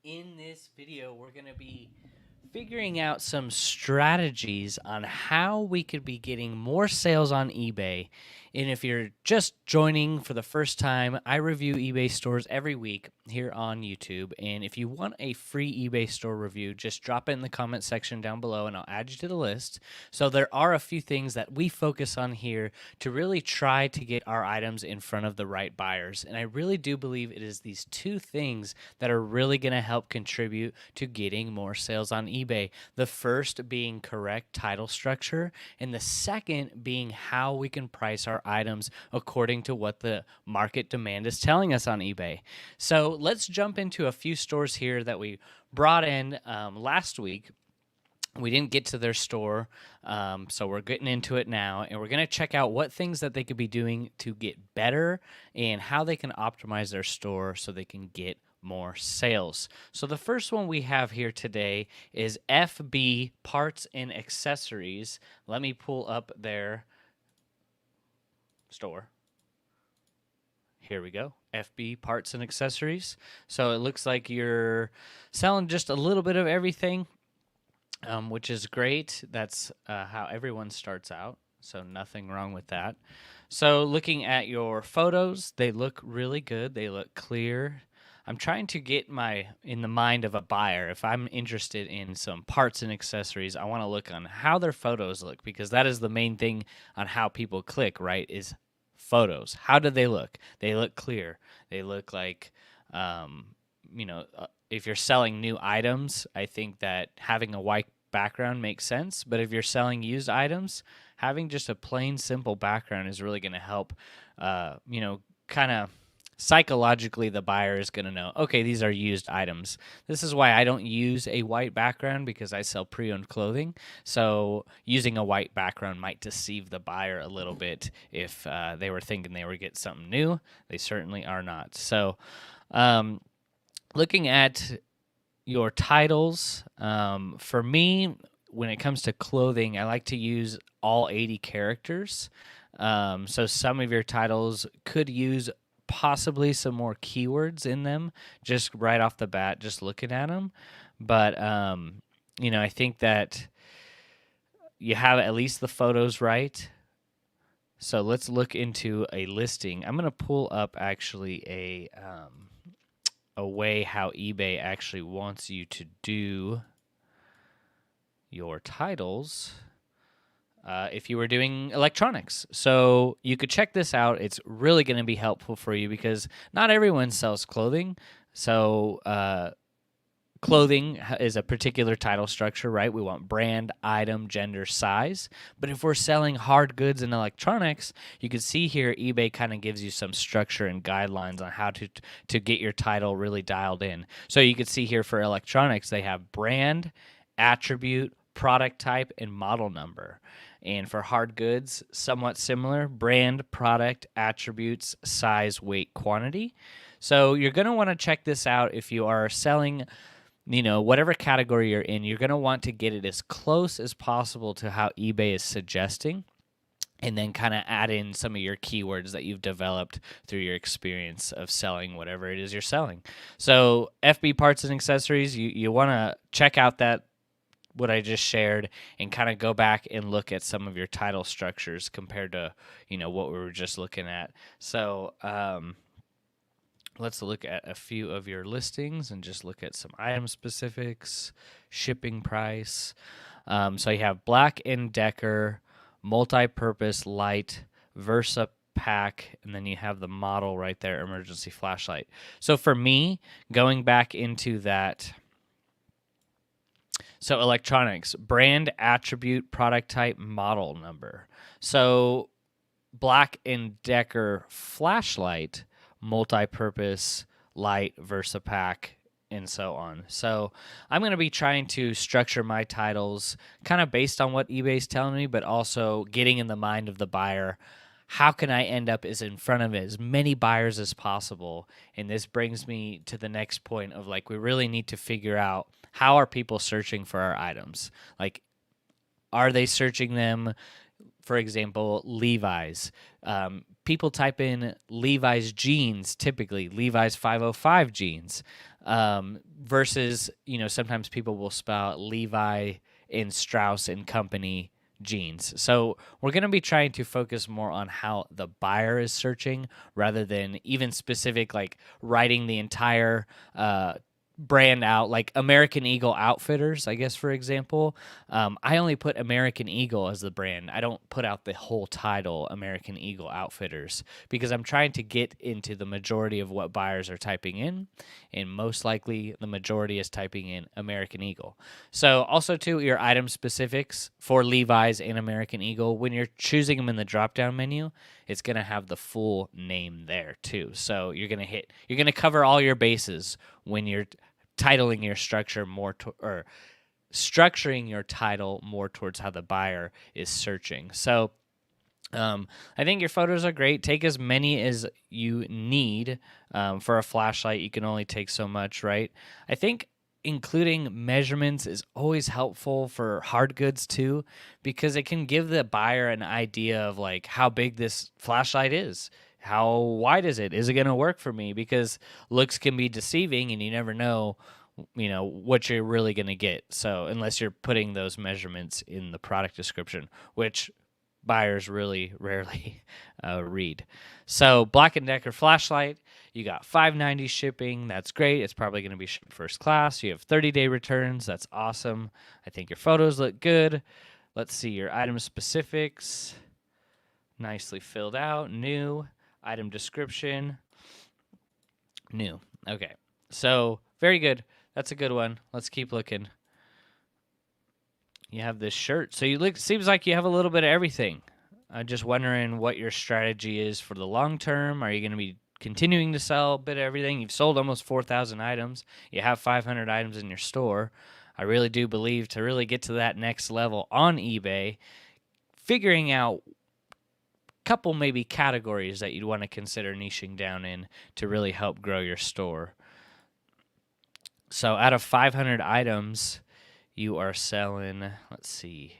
In this video, we're going to be figuring out some strategies on how we could be getting more sales on eBay. And if you're just joining for the first time, I review eBay stores every week here on YouTube. And if you want a free eBay store review, just drop it in the comment section down below and I'll add you to the list. So there are a few things that we focus on here to really try to get our items in front of the right buyers. And I really do believe it is these two things that are really going to help contribute to getting more sales on eBay. The first being correct title structure, and the second being how we can price our items according to what the market demand is telling us on eBay. So let's jump into a few stores here that we brought in last week. We didn't get to their store, so we're getting into it now, and we're going to check out what things that they could be doing to get better and how they can optimize their store so they can get more sales. So the first one we have here today is FB Parts and Accessories. Let me pull up their store. Here we go. FB Parts and Accessories. So it looks like you're selling just a little bit of everything, which is great. That's how everyone starts out. So nothing wrong with that. So looking at your photos, they look really good. They look clear. I'm trying to get in the mind of a buyer. If I'm interested in some parts and accessories, I want to look on how their photos look, because that is the main thing on how people click, right? Is photos. How do they look? They look clear. They look like, if you're selling new items, I think that having a white background makes sense. But if you're selling used items, having just a plain, simple background is really going to help, kind of psychologically, the buyer is going to know, okay, these are used items. This is why I don't use a white background, because I sell pre-owned clothing. So using a white background might deceive the buyer a little bit if they were thinking they were getting something new. They certainly are not. So looking at your titles, for me, when it comes to clothing, I like to use all 80 characters. So some of your titles could use possibly some more keywords in them, just right off the bat, just looking at them. But, I think that you have at least the photos right. So let's look into a listing. I'm going to pull up actually a way how eBay actually wants you to do your titles. If you were doing electronics. So you could check this out. It's really going to be helpful for you, because not everyone sells clothing. So clothing is a particular title structure, right? We want brand, item, gender, size. But if we're selling hard goods and electronics, you can see here eBay kind of gives you some structure and guidelines on how to get your title really dialed in. So you can see here for electronics, they have brand, attribute, product type, and model number. And for hard goods, somewhat similar: brand, product, attributes, size, weight, quantity. So you're going to want to check this out if you are selling, whatever category you're in. You're going to want to get it as close as possible to how eBay is suggesting, and then kind of add in some of your keywords that you've developed through your experience of selling whatever it is you're selling. So FB Parts and Accessories, you want to check out what I just shared, and kind of go back and look at some of your title structures compared to, what we were just looking at. So let's look at a few of your listings and just look at some item specifics, shipping price. So you have Black & Decker, multi-purpose light, Versa pack, and then you have the model right there, emergency flashlight. So for me, going back into that, so electronics, brand, attribute, product type, model number. So Black & Decker flashlight, multi-purpose light, Versa pack, and so on. So I'm going to be trying to structure my titles kind of based on what eBay's telling me, but also getting in the mind of the buyer. How can I end up in front of as many buyers as possible? And this brings me to the next point of, we really need to figure out, how are people searching for our items? Are they searching them, for example, Levi's? People type in Levi's jeans, typically Levi's 505 jeans. versus, sometimes people will spell Levi and Strauss and Company jeans. So we're going to be trying to focus more on how the buyer is searching rather than even specific, like writing the entire brand out, like American Eagle Outfitters, I guess, for example. I only put American Eagle as the brand. I don't put out the whole title, American Eagle Outfitters, because I'm trying to get into the majority of what buyers are typing in, and most likely the majority is typing in American Eagle. So also too, your item specifics for Levi's and American Eagle, when you're choosing them in the drop-down menu, it's going to have the full name there too. So you're going to cover all your bases when you're titling your structure or structuring your title more towards how the buyer is searching. So I think your photos are great. Take as many as you need. For a flashlight, you can only take so much, right? I think including measurements is always helpful for hard goods too, because it can give the buyer an idea of like how big this flashlight is. How wide is it? Is it going to work for me? Because looks can be deceiving and you never know, what you're really going to get. So unless you're putting those measurements in the product description, which buyers really rarely read. So Black & Decker flashlight, you got $5.90 shipping. That's great. It's probably going to be shipped first class. You have 30-day returns. That's awesome. I think your photos look good. Let's see your item specifics. Nicely filled out. New. Item description. New. Okay. So very good. That's a good one. Let's keep looking. You have this shirt. So seems like you have a little bit of everything. I'm just wondering what your strategy is for the long term. Are you going to be continuing to sell a bit of everything? You've sold almost 4,000 items. You have 500 items in your store. I really do believe to really get to that next level on eBay, figuring out a couple maybe categories that you'd want to consider niching down in to really help grow your store. So out of 500 items, you are selling, let's see.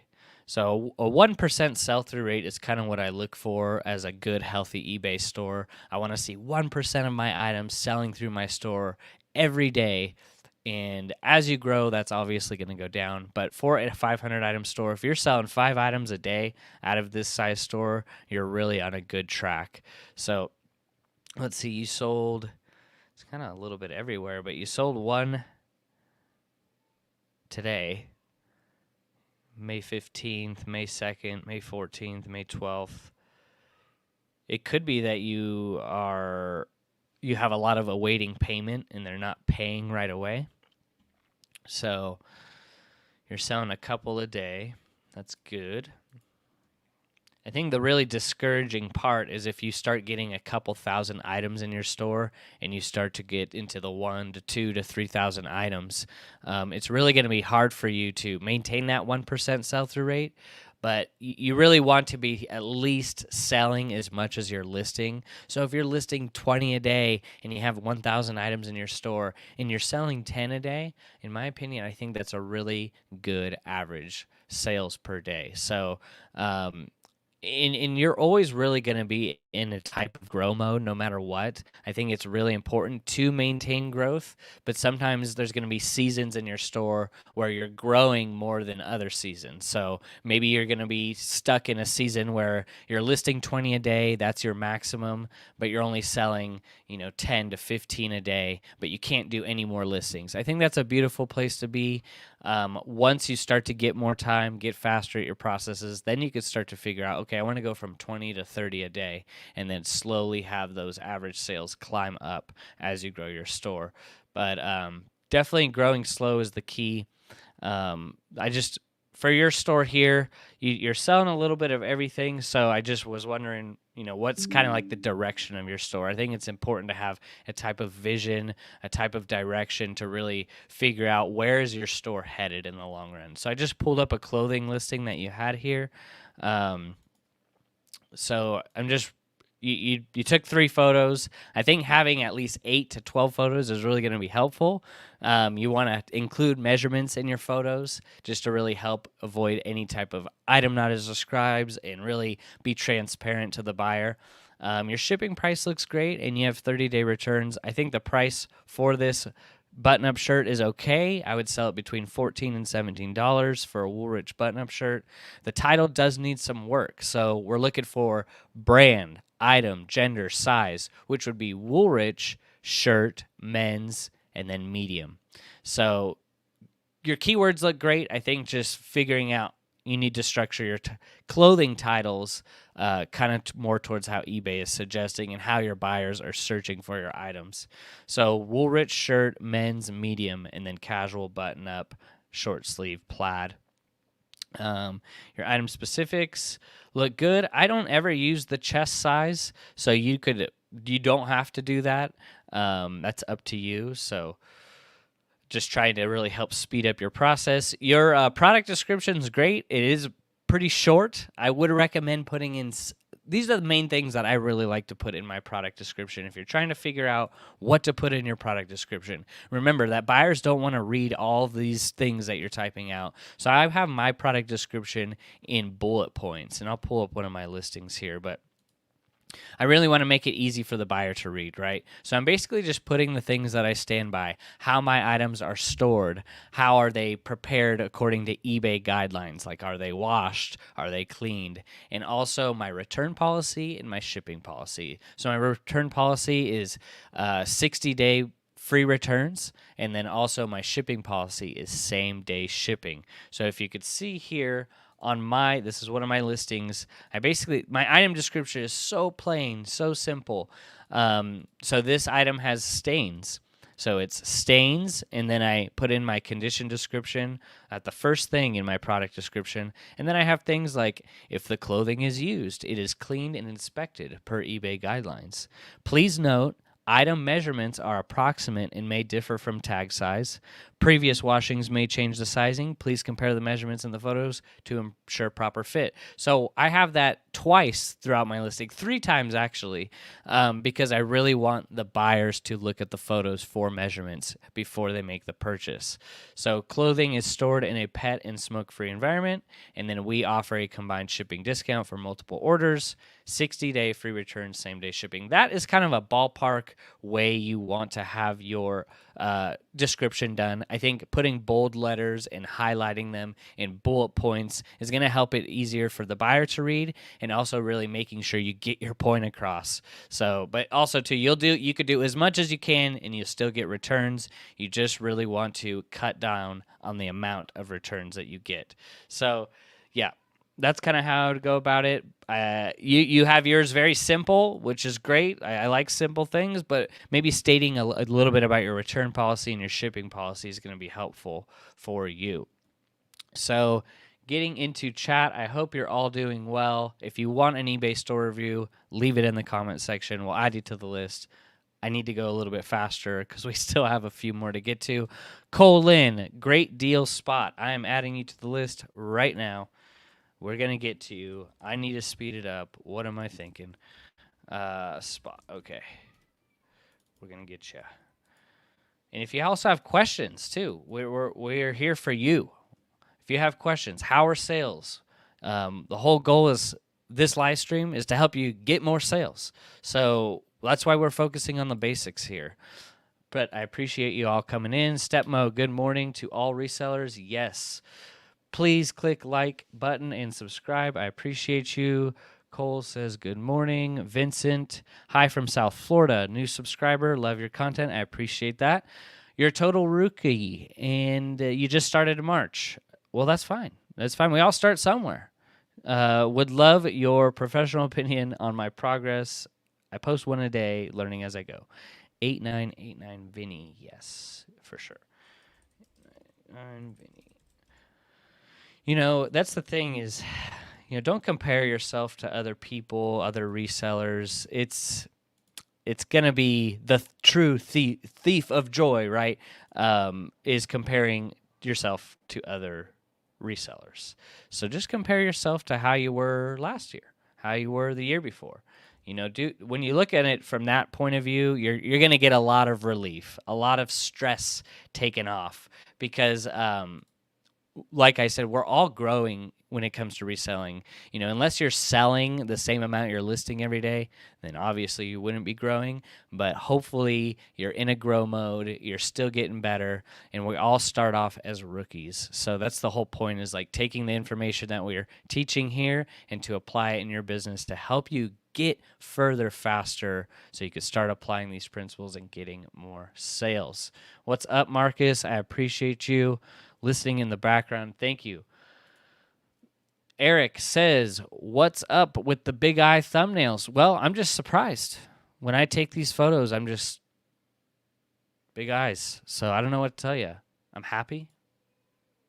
So a 1% sell-through rate is kind of what I look for as a good, healthy eBay store. I want to see 1% of my items selling through my store every day. And as you grow, that's obviously going to go down. But for a 500-item store, if you're selling 5 items a day out of this size store, you're really on a good track. So let's see, you sold, it's kind of a little bit everywhere, but you sold one today. May 15th, May 2nd, May 14th, May 12th. It could be that you have a lot of awaiting payment and they're not paying right away. So you're selling a couple a day. That's good. I think the really discouraging part is if you start getting a couple thousand items in your store and you start to get into the 1 to 2 to 3,000 items, it's really going to be hard for you to maintain that 1% sell-through rate. But you really want to be at least selling as much as you're listing. So if you're listing 20 a day and you have 1,000 items in your store and you're selling 10 a day, in my opinion, I think that's a really good average sales per day. So, and you're always really going to be in a type of grow mode no matter what. I think it's really important to maintain growth, but sometimes there's going to be seasons in your store where you're growing more than other seasons. So maybe you're going to be stuck in a season where you're listing 20 a day, that's your maximum, but you're only selling, 10 to 15 a day, but you can't do any more listings. I think that's a beautiful place to be. Once you start to get more time, get faster at your processes, then you could start to figure out, okay, I want to go from 20 to 30 a day, and then slowly have those average sales climb up as you grow your store. But definitely growing slow is the key. For your store here, you're selling a little bit of everything, so I just was wondering, what's kind of like the direction of your store. I think it's important to have a type of vision, a type of direction to really figure out where is your store headed in the long run. So I just pulled up a clothing listing that you had here. So I'm just you took 3 photos. I think having at least 8 to 12 photos is really going to be helpful. You want to include measurements in your photos just to really help avoid any type of item not as described and really be transparent to the buyer. Your shipping price looks great, and you have 30-day returns. I think the price for this Button-up shirt is okay. I would sell it between $14 and $17 for a Woolrich button-up shirt. The title does need some work, so we're looking for brand, item, gender, size, which would be Woolrich, shirt, men's, and then medium. So your keywords look great. I think just figuring out you need to structure your clothing titles kind of more towards how eBay is suggesting and how your buyers are searching for your items. So Woolrich shirt, men's, medium, and then casual button up, short sleeve, plaid. Your item specifics look good. I don't ever use the chest size, so you don't have to do that. That's up to you. So just trying to really help speed up your process. Your product description is great. It is pretty short. I would recommend putting in. These are the main things that I really like to put in my product description. If you're trying to figure out what to put in your product description, remember that buyers don't want to read all of these things that you're typing out. So I have my product description in bullet points, and I'll pull up one of my listings here, but I really want to make it easy for the buyer to read, right? So I'm basically just putting the things that I stand by, how my items are stored, how are they prepared according to eBay guidelines, like are they washed, are they cleaned, and also my return policy and my shipping policy. So my return policy is 60-day free returns, and then also my shipping policy is same-day shipping. So if you could see here, this is one of my listings. My item description is so plain, so simple. So this item has stains. So it's stains, and then I put in my condition description at the first thing in my product description. And then I have things like, if the clothing is used, it is cleaned and inspected per eBay guidelines. Please note, item measurements are approximate and may differ from tag size. Previous washings may change the sizing. Please compare the measurements in the photos to ensure proper fit. So I have that twice throughout my listing, 3 times actually, because I really want the buyers to look at the photos for measurements before they make the purchase. So clothing is stored in a pet and smoke-free environment, and then we offer a combined shipping discount for multiple orders, 60-day free return, same-day shipping. That is kind of a ballpark way you want to have your description done. I think putting bold letters and highlighting them in bullet points is going to help it easier for the buyer to read, and also really making sure you get your point across. So, but also too, you could do as much as you can and you still get returns. You just really want to cut down on the amount of returns that you get. So, yeah. That's kind of how to go about it. You have yours very simple, which is great. I like simple things, but maybe stating a little bit about your return policy and your shipping policy is going to be helpful for you. So getting into chat, I hope you're all doing well. If you want an eBay store review, leave it in the comment section. We'll add you to the list. I need to go a little bit faster because we still have a few more to get to. Cole Lynn, great deal spot. I am adding you to the list right now. We're going to get to you. I need to speed it up. What am I thinking? Spot. Okay. We're going to get you. And if you also have questions, too, we're here for you. If you have questions, how are sales? The whole goal is this live stream is to help you get more sales. So that's why we're focusing on the basics here. But I appreciate you all coming in. Stepmo, good morning to all resellers. Yes. Please click like button and subscribe. I appreciate you. Cole says good morning. Vincent, hi from South Florida. New subscriber. Love your content. I appreciate that. You're a total rookie, and you just started in March. Well, that's fine. That's fine. We all start somewhere. Would love your professional opinion on my progress. I post one a day, learning as I go. 8989 Vinny. Yes, for sure. 89 Vinny. You know, that's the thing is, don't compare yourself to other people, other resellers. It's going to be the true thief of joy, right? Is comparing yourself to other resellers. So just compare yourself to how you were last year, how you were the year before. When you look at it from that point of view, you're going to get a lot of relief, a lot of stress taken off, because like I said, we're all growing when it comes to reselling. Unless you're selling the same amount you're listing every day, then obviously you wouldn't be growing. But hopefully you're in a grow mode, you're still getting better, and we all start off as rookies. So that's the whole point, is like taking the information that we're teaching here and to apply it in your business to help you get further faster so you can start applying these principles and getting more sales. What's up, Marcus? I appreciate you listening in the background. Thank you. Eric says, what's up with the big eye thumbnails? Well, I'm just surprised. When I take these photos, I'm just big eyes. So I don't know what to tell you. I'm happy.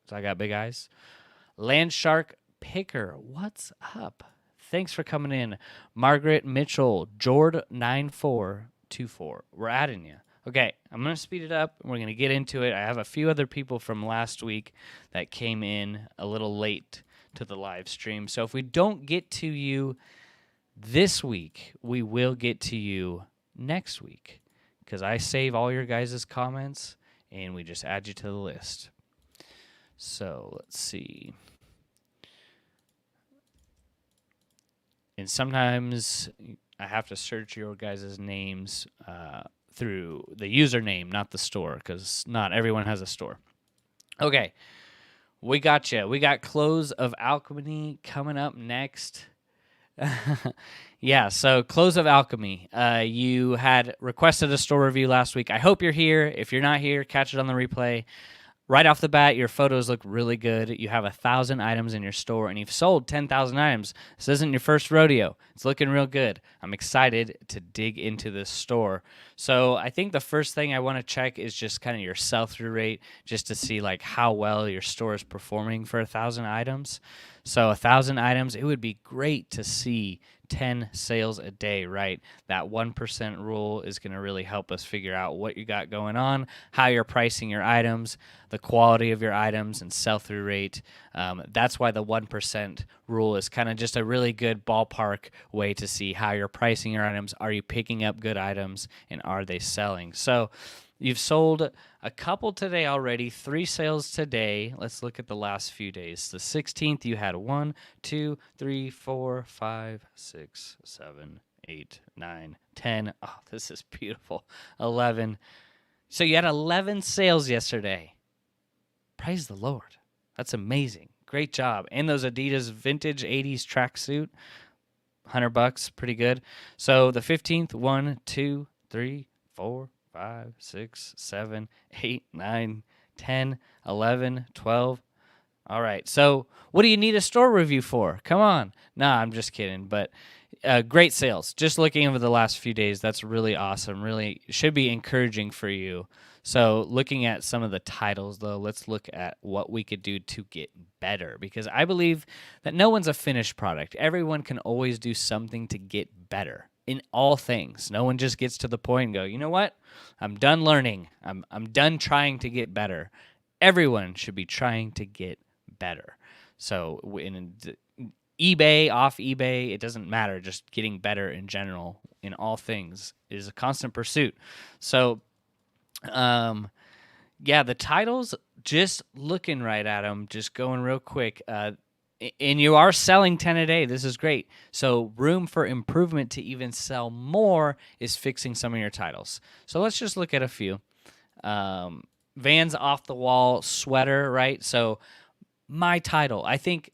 So I got big eyes. Landshark Picker, what's up? Thanks for coming in. Margaret Mitchell, Jord9424. We're adding you. Okay, I'm going to speed it up, and we're going to get into it. I have a few other people from last week that came in a little late to the live stream. So if we don't get to you this week, we will get to you next week, because I save all your guys' comments, and we just add you to the list. So let's see. And sometimes I have to search your guys' names through the username, not the store, because not everyone has a store. Okay, we got you. We got Close of Alchemy coming up next. Yeah, so Close of Alchemy. You had requested a store review last week. I hope you're here. If you're not here, catch it on the replay. Right off the bat, your photos look really good. You have 1,000 items in your store, and you've sold 10,000 items. This isn't your first rodeo. It's looking real good. I'm excited to dig into this store. So I think the first thing I want to check is just kind of your sell-through rate, just to see like how well your store is performing for 1,000 items. So 1,000 items, it would be great to see 10 sales a day, right? That 1% rule is going to really help us figure out what you got going on, how you're pricing your items, the quality of your items, and sell-through rate. That's why the 1% rule is kind of just a really good ballpark way to see how you're pricing your items. Are you picking up good items, and are they selling? So you've sold a couple today already, 3 sales today. Let's look at the last few days. The 16th, you had 1, 2, 3, 4, 5, 6, 7, 8, 9, 10. Oh, this is beautiful. 11. So you had 11 sales yesterday. Praise the Lord. That's amazing. Great job. And those Adidas vintage 80s tracksuit, $100, pretty good. So the 15th, 1, 2, 3, 4, 5, 6, 7, 8, 9, 10, 11, 12. All right. So what do you need a store review for? Come on. Nah, I'm just kidding. But great sales. Just looking over the last few days, that's really awesome. Really should be encouraging for you. So looking at some of the titles, though, let's look at what we could do to get better, because I believe that no one's a finished product. Everyone can always do something to get better in all things. No one just gets to the point and go, you know what? I'm done learning. I'm done trying to get better. Everyone should be trying to get better. So in eBay, off eBay, it doesn't matter. Just getting better in general in all things is a constant pursuit. So yeah, the titles, just looking right at them, just going real quick. And you are selling 10 a day. This is great. So room for improvement to even sell more is fixing some of your titles. So let's just look at a few. Vans off the wall sweater, right? So my title, I think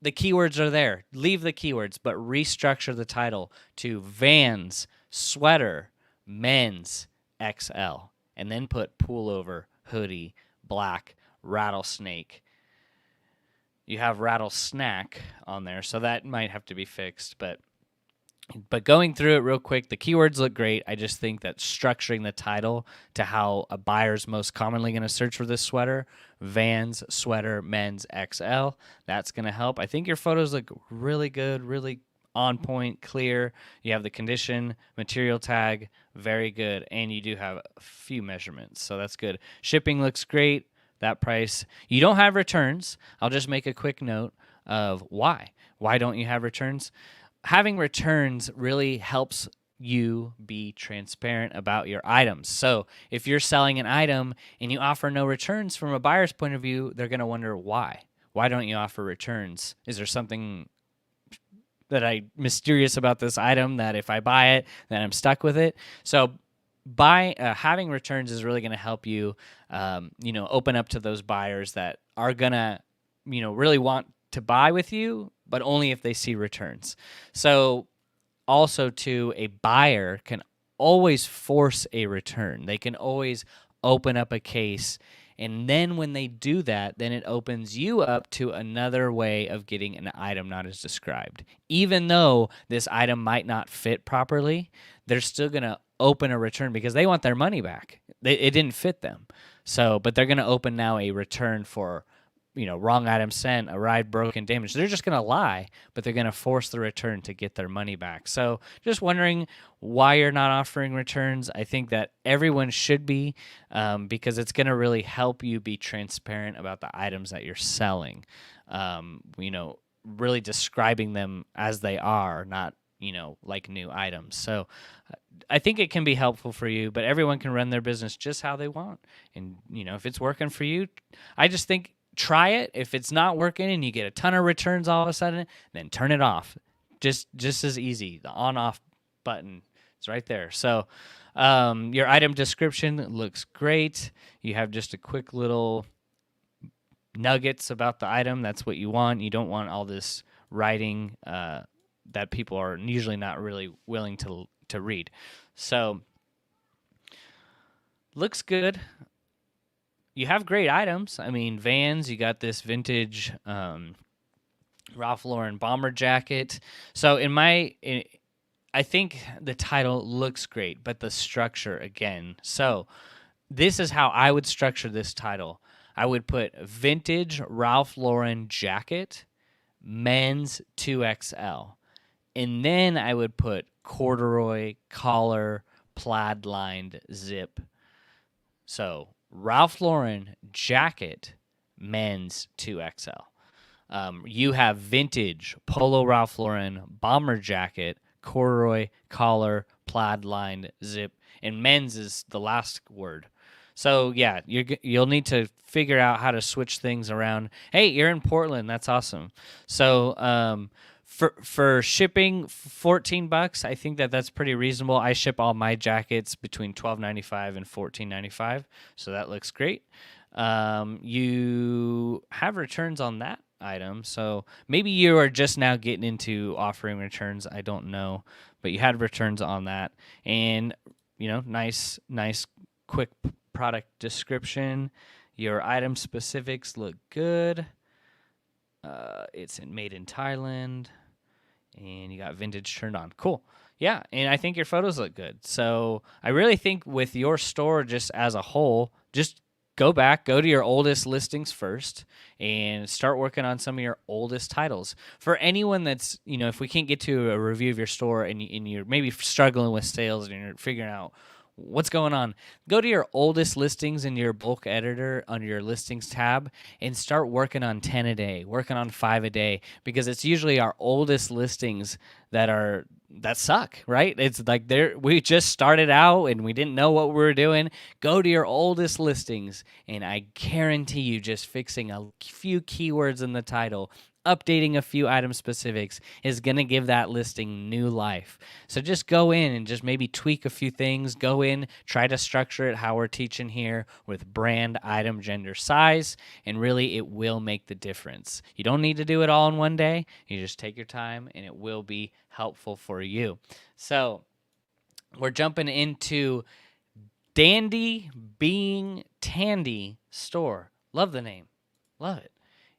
the keywords are there. Leave the keywords, but restructure the title to Vans sweater men's XL. And then put pullover, hoodie, black, rattlesnake. You have rattlesnack on there, so that might have to be fixed. But going through it real quick, the keywords look great. I just think that structuring the title to how a buyer's most commonly going to search for this sweater, Vans sweater men's XL, that's going to help. I think your photos look really good, really on point, clear. You have the condition, material tag, very good, and you do have a few measurements, so that's good. Shipping looks great. That price. You don't have returns. I'll just make a quick note of why. Why don't you have returns? Having returns really helps you be transparent about your items. So if you're selling an item and you offer no returns from a buyer's point of view, they're going to wonder why. Why don't you offer returns? Is there something that I mysterious about this item that if I buy it, then I'm stuck with it? So having returns is really going to help you, open up to those buyers that are going to, really want to buy with you, but only if they see returns. So also too, a buyer can always force a return. They can always open up a case. And then when they do that, then it opens you up to another way of getting an item not as described. Even though this item might not fit properly, they're still going to open a return because they want their money back. It didn't fit them. So, but they're going to open now a return for, wrong item sent, arrived, broken, damaged. They're just going to lie, but they're going to force the return to get their money back. So just wondering why you're not offering returns. I think that everyone should be, because it's going to really help you be transparent about the items that you're selling. Really describing them as they are, not, like new items. So I think it can be helpful for you, but everyone can run their business just how they want. And, if it's working for you, I just think try it. If it's not working and you get a ton of returns all of a sudden, then turn it off. Just as easy. The on-off button is right there. So your item description looks great. You have just a quick little nuggets about the item. That's what you want. You don't want all this writing that people are usually not really willing to read. So looks good. You have great items. I mean, Vans, you got this vintage Ralph Lauren bomber jacket. So I think the title looks great, but the structure again. So this is how I would structure this title. I would put vintage Ralph Lauren jacket, men's 2XL. And then I would put corduroy, collar, plaid lined zip. So Ralph Lauren jacket, men's 2XL. You have vintage Polo Ralph Lauren bomber jacket, corduroy, collar, plaid lined zip, and men's is the last word. So yeah, you'll need to figure out how to switch things around. Hey, you're in Portland, that's awesome. So for shipping, $14, I think that's pretty reasonable. I ship all my jackets between $12.95 and $14.95, so that looks great. You have returns on that item, so maybe you are just now getting into offering returns. I don't know, but you had returns on that, and nice, quick product description. Your item specifics look good. It's made in Thailand. And you got vintage turned on. Cool. Yeah, and I think your photos look good. So I really think with your store just as a whole, just go to your oldest listings first and start working on some of your oldest titles. For anyone that's, if we can't get to a review of your store and you're maybe struggling with sales and you're figuring out what's going on, go to your oldest listings in your bulk editor under your listings tab and start working on 10 a day, working on 5 a day, because it's usually our oldest listings that suck, right? It's like we just started out and we didn't know what we were doing. Go to your oldest listings, and I guarantee you just fixing a few keywords in the title, updating a few item specifics is going to give that listing new life. So just go in and just maybe tweak a few things. Go in, try to structure it how we're teaching here with brand, item, gender, size, and really it will make the difference. You don't need to do it all in one day. You just take your time and it will be helpful for you. So we're jumping into Dandy Being Tandy Store. Love the name. Love it.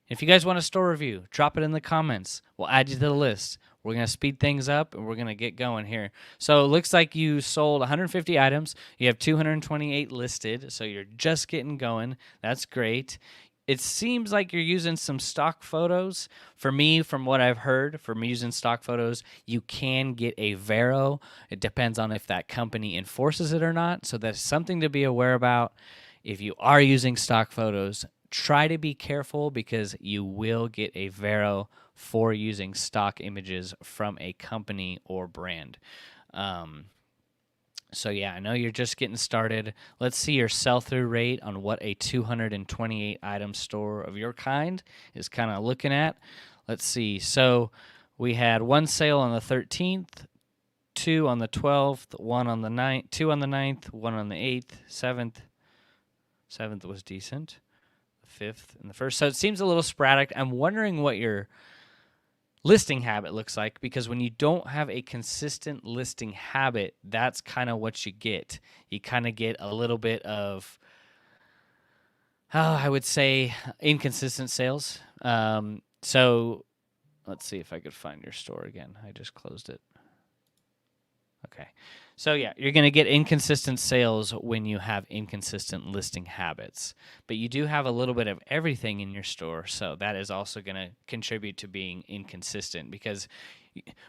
If you guys want a store review, drop it in the comments. We'll add you to the list. We're going to speed things up, and we're going to get going here. So it looks like you sold 150 items. You have 228 listed, so you're just getting going. That's great. It seems like you're using some stock photos. For me, from what I've heard, from using stock photos, you can get a Vero. It depends on if that company enforces it or not, so that's something to be aware about. If you are using stock photos, try to be careful because you will get a Vero for using stock images from a company or brand. So yeah, I know you're just getting started. Let's see your sell-through rate on what a 228 item store of your kind is kind of looking at. Let's see. So we had one sale on the 13th, two on the 12th, one on the 9th, two on the 9th, one on the 8th, 7th. 7th was decent. The 5th and the 1st. So it seems a little sporadic. I'm wondering what your listing habit looks like, because when you don't have a consistent listing habit, that's kind of what you get. You kind of get a little bit of, I would say, inconsistent sales. So let's see if I could find your store again. I just closed it. Okay. So yeah, you're going to get inconsistent sales when you have inconsistent listing habits. But you do have a little bit of everything in your store, so that is also going to contribute to being inconsistent, because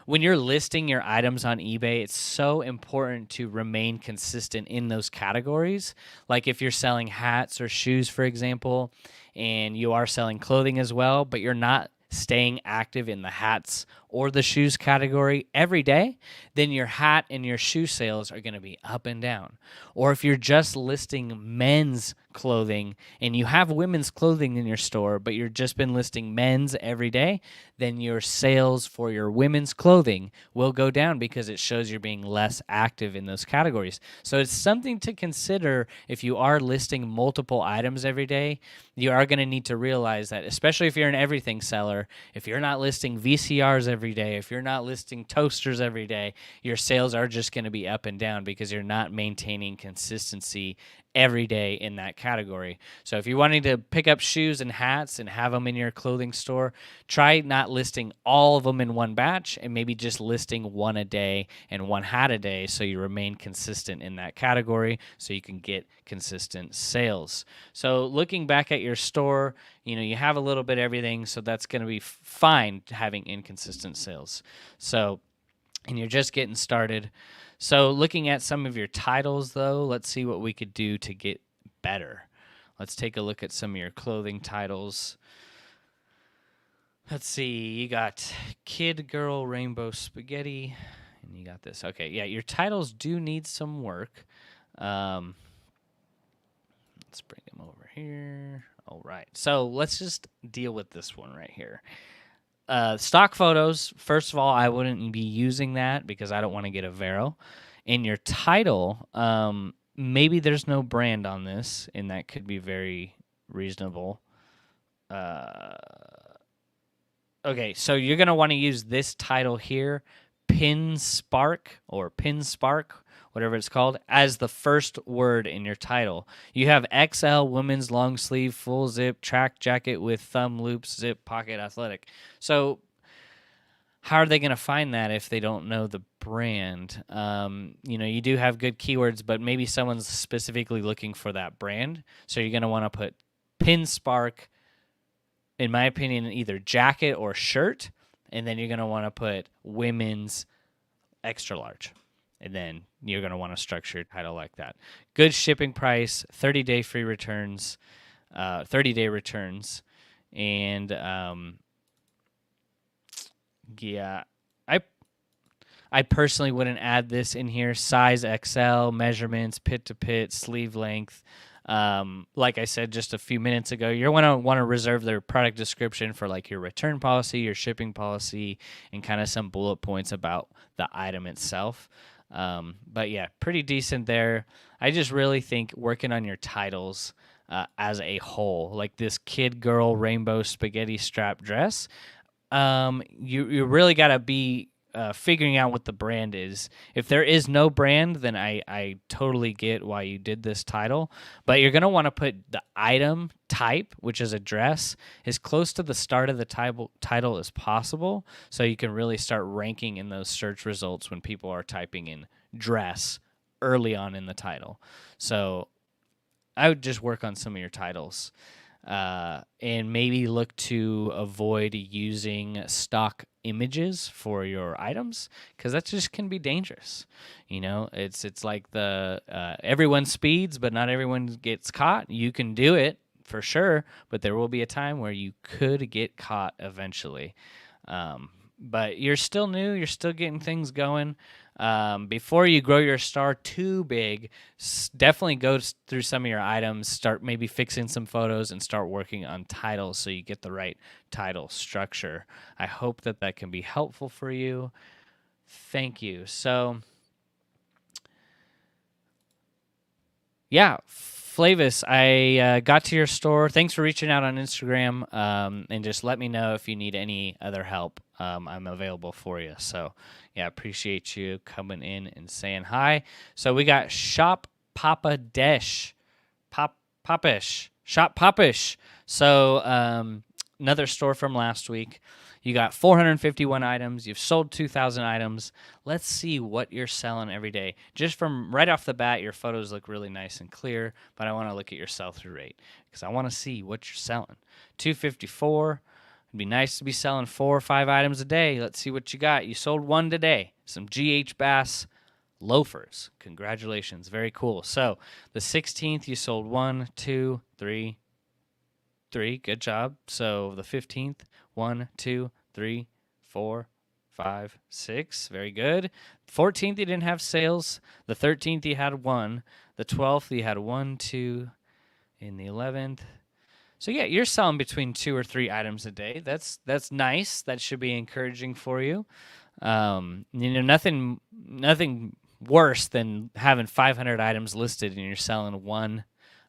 when you're listing your items on eBay, it's so important to remain consistent in those categories. Like if you're selling hats or shoes, for example, and you are selling clothing as well, but you're not staying active in the hats or the shoes category every day, then your hat and your shoe sales are going to be up and down. Or if you're just listing men's clothing and you have women's clothing in your store, but you're just been listing men's every day, then your sales for your women's clothing will go down because it shows you're being less active in those categories. So it's something to consider. If you are listing multiple items every day, you are going to need to realize that, especially if you're an everything seller, if you're not listing VCRs every day, if you're not listing toasters every day, your sales are just going to be up and down because you're not maintaining consistency every day in that category. So if you're wanting to pick up shoes and hats and have them in your clothing store, try not listing all of them in one batch and maybe just listing one a day and one hat a day, so you remain consistent in that category so you can get consistent sales. So looking back at your store, you have a little bit of everything, so that's going to be fine having inconsistent sales. So, and you're just getting started. So looking at some of your titles, though, let's see what we could do to get better. Let's take a look at some of your clothing titles. Let's see. You got Kid Girl Rainbow Spaghetti, and you got this. Okay, yeah, your titles do need some work. Let's bring them over here. All right. So let's just deal with this one right here. Stock photos, first of all, I wouldn't be using that because I don't want to get a Vero. In your title, maybe there's no brand on this, and that could be very reasonable. Okay, so you're going to want to use this title here, Pin Spark, whatever it's called, as the first word in your title. You have XL women's long sleeve full zip track jacket with thumb loops zip pocket athletic. So how are they going to find that if they don't know the brand? You do have good keywords, but maybe someone's specifically looking for that brand. So you're going to want to put Pin Spark, in my opinion, either jacket or shirt, and then you're going to want to put women's extra large. And then you're going to want to structure your title like that. Good shipping price, 30-day free returns, 30-day returns. And, yeah, I personally wouldn't add this in here. Size XL, measurements, pit to pit, sleeve length. Like I said just a few minutes ago, you're going to want to reserve their product description for like your return policy, your shipping policy, and kind of some bullet points about the item itself. But yeah, pretty decent there. I just really think working on your titles as a whole, like this Kid Girl Rainbow Spaghetti Strap Dress, you really got to be figuring out what the brand is. If there is no brand, then I totally get why you did this title. But you're going to want to put the item type, which is a dress, as close to the start of the title as possible, so you can really start ranking in those search results when people are typing in dress early on in the title. So I would just work on some of your titles. And maybe look to avoid using stock images for your items, because that just can be dangerous. It's like the everyone speeds, but not everyone gets caught. You can do it for sure, but there will be a time where you could get caught eventually. But you're still new. You're still getting things going. Before you grow your store too big, definitely go through some of your items, start maybe fixing some photos, and start working on titles so you get the right title structure. I hope that that can be helpful for you. Thank you. So, yeah, Flavis, I got to your store. Thanks for reaching out on Instagram, and just let me know if you need any other help. I'm available for you. So, yeah, appreciate you coming in and saying hi. So we got Shop Papa Desh, Popish, Shop Popish. So another store from last week. You got 451 items. You've sold 2,000 items. Let's see what you're selling every day. Just from right off the bat, your photos look really nice and clear, but I want to look at your sell-through rate because I want to see what you're selling. 254. It'd be nice to be selling 4 or 5 items a day. Let's see what you got. You sold one today. Some GH Bass loafers. Congratulations. Very cool. So the 16th, you sold 1, 2, 3. Good job. So the 15th, 1, 2, 3, 4, 5, 6. Very good. 14th, you didn't have sales. The 13th, you had 1. The 12th, you had 1, 2. In the 11th. So yeah, you're selling between 2 or 3 items a day. That's nice. That should be encouraging for you. Nothing worse than having 500 items listed and you're selling 1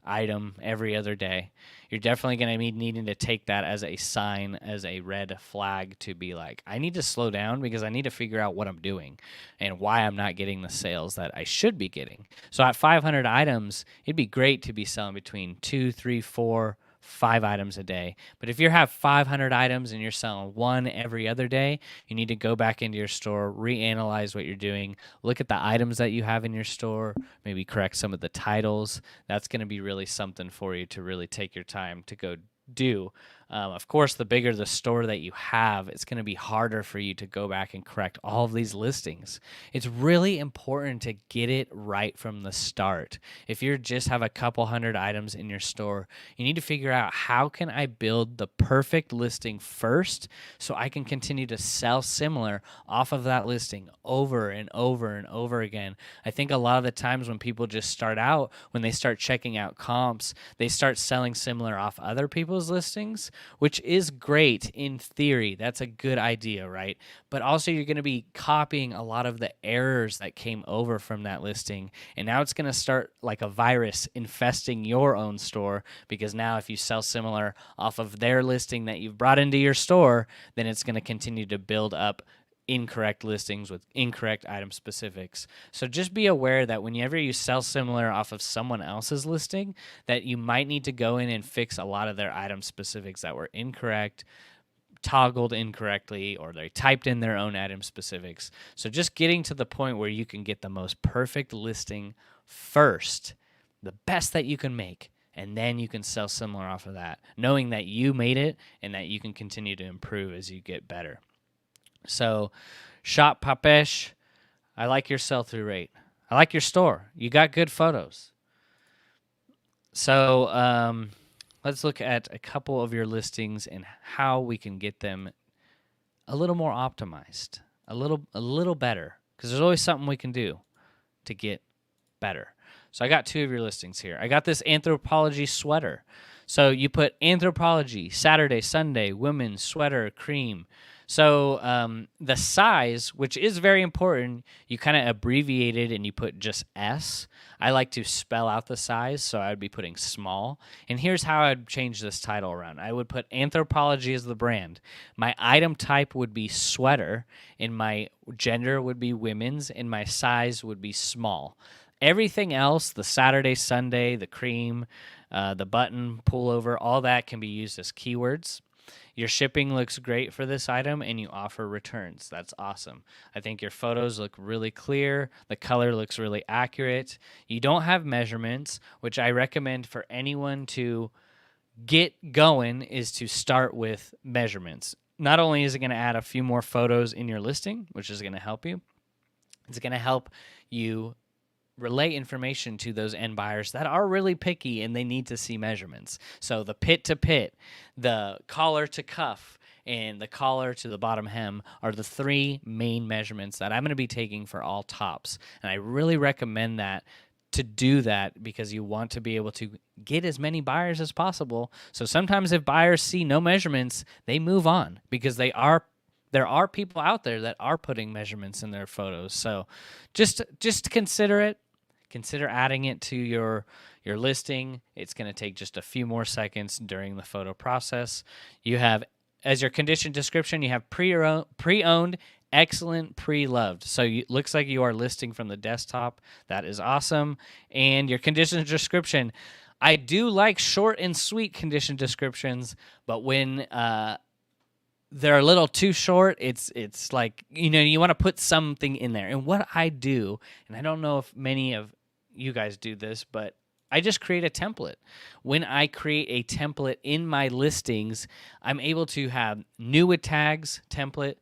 item every other day. You're definitely going to be needing to take that as a sign, as a red flag to be like, I need to slow down because I need to figure out what I'm doing and why I'm not getting the sales that I should be getting. So at 500 items, it'd be great to be selling between 2, 3, 4, 5 items a day. But if you have 500 items and you're selling 1 every other day, you need to go back into your store, reanalyze what you're doing, look at the items that you have in your store, maybe correct some of the titles. That's going to be really something for you to really take your time to go do. Of course, the bigger the store that you have, it's going to be harder for you to go back and correct all of these listings. It's really important to get it right from the start. If you just have a couple hundred items in your store, you need to figure out how can I build the perfect listing first so I can continue to sell similar off of that listing over and over and over again. I think a lot of the times when people just start out, when they start checking out comps, they start selling similar off other people's listings, which is great in theory. That's a good idea, right? But also you're going to be copying a lot of the errors that came over from that listing. And now it's going to start like a virus infesting your own store because now if you sell similar off of their listing that you've brought into your store, then it's going to continue to build up incorrect listings with incorrect item specifics. So just be aware that whenever you sell similar off of someone else's listing, that you might need to go in and fix a lot of their item specifics that were incorrect, toggled incorrectly, or they typed in their own item specifics. So just getting to the point where you can get the most perfect listing first, the best that you can make, and then you can sell similar off of that, knowing that you made it and that you can continue to improve as you get better. So, Shop Papesh, I like your sell-through rate. I like your store. You got good photos. So, let's look at a couple of your listings and how we can get them a little more optimized, a little better, because there's always something we can do to get better. So I got 2 of your listings here. I got this anthropology sweater. So you put anthropology, Saturday, Sunday, women's sweater, cream. So the size, which is very important, you kind of abbreviated and you put just S. I like to spell out the size, so I would be putting small. And here's how I'd change this title around. I would put anthropology as the brand. My item type would be sweater, and my gender would be women's, and my size would be small. Everything else, the Saturday, Sunday, the cream, the button, pullover, all that can be used as keywords. Your shipping looks great for this item, and you offer returns. That's awesome. I think your photos look really clear. The color looks really accurate. You don't have measurements, which I recommend for anyone to get going is to start with measurements. Not only is it going to add a few more photos in your listing, which is going to help you, it's going to help you relay information to those end buyers that are really picky and they need to see measurements. So the pit to pit, the collar to cuff, and the collar to the bottom hem are the 3 main measurements that I'm going to be taking for all tops. And I really recommend that to do that because you want to be able to get as many buyers as possible. So sometimes if buyers see no measurements, they move on because there are people out there that are putting measurements in their photos. So just consider it. Consider adding it to your listing. It's going to take just a few more seconds during the photo process. You have, as your condition description, you have pre-owned, excellent, pre-loved. So it looks like you are listing from the desktop. That is awesome. And your condition description, I do like short and sweet condition descriptions, but when they're a little too short, it's like, you want to put something in there. And what I do, and I don't know if many of you guys do this, but I just create a template. When I create a template in my listings, I'm able to have new with tags template,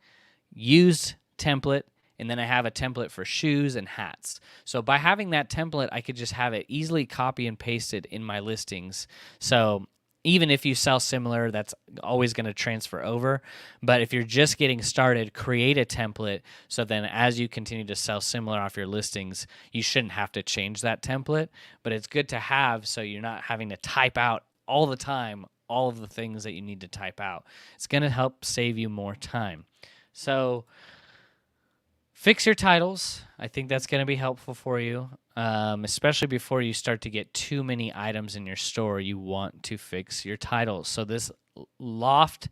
used template, and then I have a template for shoes and hats. So by having that template, I could just have it easily copy and pasted in my listings. So even if you sell similar, that's always going to transfer over. But if you're just getting started, create a template. So then as you continue to sell similar off your listings, you shouldn't have to change that template. But it's good to have so you're not having to type out all the time all of the things that you need to type out. It's going to help save you more time. So fix your titles. I think that's going to be helpful for you, especially before you start to get too many items in your store. You want to fix your titles. So this loft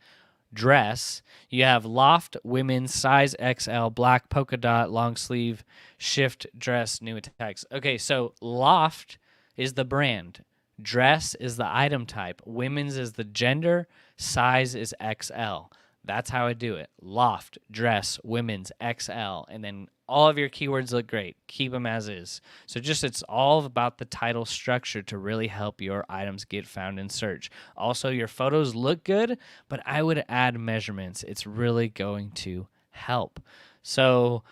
dress, you have loft women's size XL, black polka dot, long sleeve, shift dress, new attacks. Okay, so loft is the brand. Dress is the item type. Women's is the gender. Size is XL. That's how I do it. Loft, dress, women's, XL, and then all of your keywords look great. Keep them as is. So it's all about the title structure to really help your items get found in search. Also, your photos look good, but I would add measurements. It's really going to help. So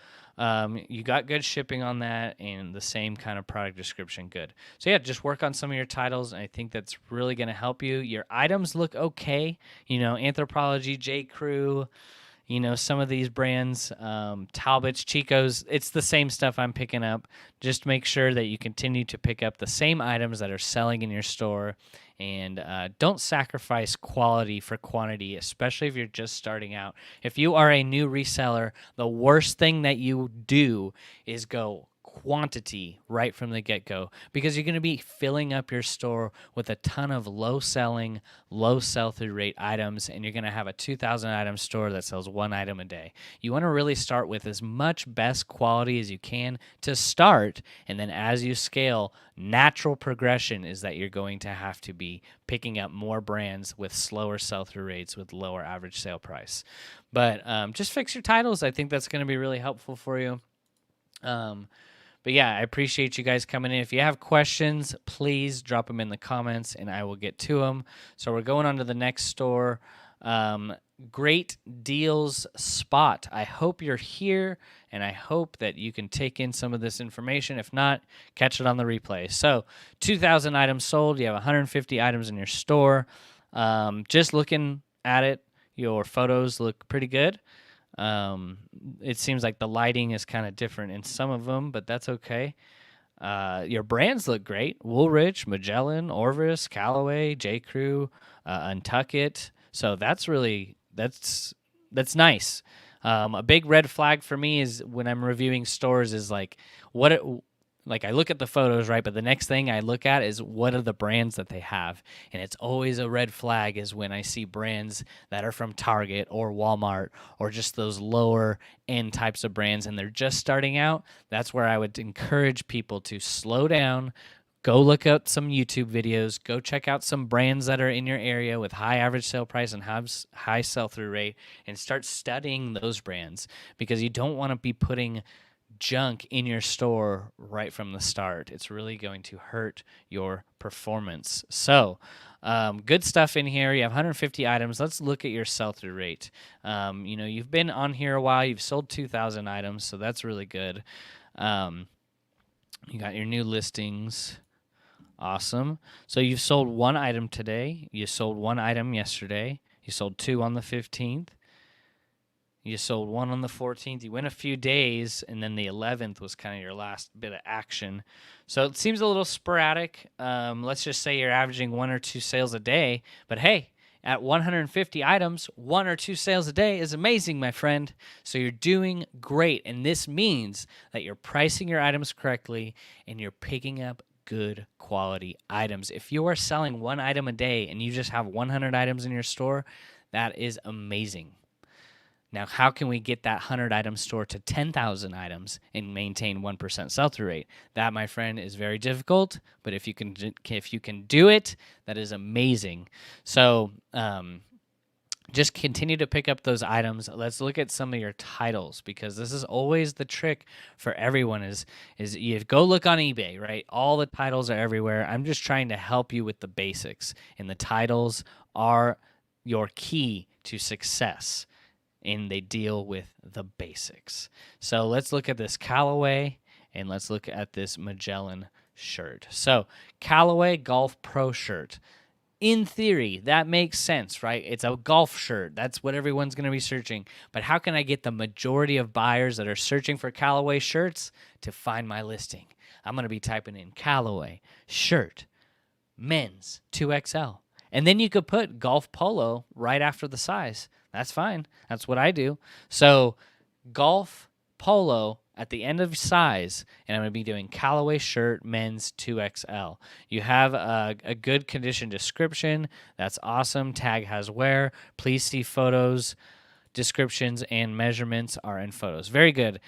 you got good shipping on that and the same kind of product description, good. So yeah, just work on some of your titles, and I think that's really going to help you. Your items look okay. Anthropologie, J. Crew, some of these brands, Talbot's, Chico's, it's the same stuff I'm picking up. Just make sure that you continue to pick up the same items that are selling in your store, and don't sacrifice quality for quantity, especially if you're just starting out. If you are a new reseller, the worst thing that you do is go quantity right from the get-go, because you're going to be filling up your store with a ton of low-selling, low sell-through rate items, and you're going to have a 2,000-item store that sells one item a day. You want to really start with as much best quality as you can to start, and then as you scale, natural progression is that you're going to have to be picking up more brands with slower sell-through rates with lower average sale price. But just fix your titles. I think that's going to be really helpful for you. But yeah, I appreciate you guys coming in. If you have questions, please drop them in the comments and I will get to them. So we're going on to the next store. Great Deals Spot. I hope you're here and I hope that you can take in some of this information. If not, catch it on the replay. So 2,000 items sold. You have 150 items in your store. Just looking at it, your photos look pretty good. It seems like the lighting is kind of different in some of them, but that's okay. Your brands look great. Woolrich, Magellan, Orvis, Callaway, J. Crew, Untuckit. So that's nice. A big red flag for me is when I'm reviewing stores is like I look at the photos, right? But the next thing I look at is what are the brands that they have. And it's always a red flag is when I see brands that are from Target or Walmart or just those lower end types of brands and they're just starting out. That's where I would encourage people to slow down, go look at some YouTube videos, go check out some brands that are in your area with high average sale price and high sell-through rate and start studying those brands, because you don't want to be putting junk in your store right from the start. It's really going to hurt your performance. So good stuff in here. You have 150 items. Let's look at your sell-through rate. You've been on here a while. You've sold 2,000 items, so that's really good. You got your new listings. Awesome. So you've sold one item today. You sold one item yesterday. You sold 2 on the 15th. You sold 1 on the 14th. You went a few days, and then the 11th was kind of your last bit of action. So it seems a little sporadic. Let's just say you're averaging 1 or 2 sales a day. But hey, at 150 items, 1 or 2 sales a day is amazing, my friend. So you're doing great. And this means that you're pricing your items correctly and you're picking up good quality items. If you are selling 1 item a day and you just have 100 items in your store, that is amazing. Now, how can we get that 100-item store to 10,000 items and maintain 1% sell-through rate? That, my friend, is very difficult, but if you can do it, that is amazing. So just continue to pick up those items. Let's look at some of your titles, because this is always the trick for everyone is you go look on eBay, right? All the titles are everywhere. I'm just trying to help you with the basics, and the titles are your key to success. And they deal with the basics. So let's look at this Callaway, and let's look at this Magellan shirt. So Callaway Golf Pro shirt. In theory, that makes sense, right? It's a golf shirt. That's what everyone's going to be searching. But how can I get the majority of buyers that are searching for Callaway shirts to find my listing? I'm going to be typing in Callaway shirt, men's 2XL. And then you could put golf polo right after the size. That's fine. That's what I do. So golf polo at the end of size, and I'm going to be doing Callaway shirt, men's 2XL. You have a good condition description. That's awesome. Tag has wear. Please see photos. Descriptions and measurements are in photos. Very good.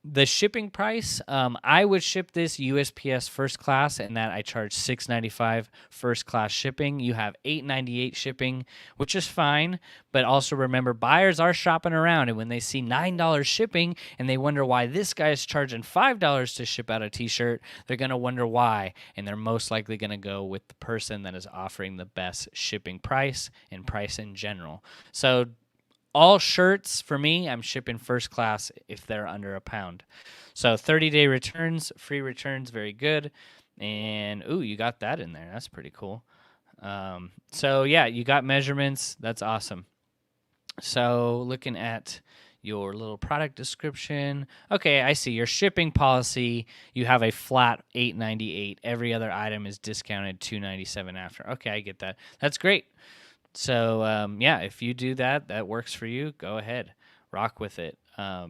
The shipping price, I would ship this USPS first class, and that I charge $6.95 first class shipping. You have $8.98 shipping, which is fine, but also remember buyers are shopping around, and when they see $9 shipping and they wonder why this guy is charging $5 to ship out a t-shirt, they're going to wonder why, and they're most likely going to go with the person that is offering the best shipping price and price in general. So all shirts, for me, I'm shipping first class if they're under a pound. So 30-day returns, free returns, very good. And, ooh, you got that in there. That's pretty cool. So, yeah, you got measurements. That's awesome. So looking at your little product description. Okay, I see. Your shipping policy, you have a flat $8.98. Every other item is discounted $2.97 after. Okay, I get that. That's great. So, yeah, if you do that, that works for you, go ahead. Rock with it. Yeah,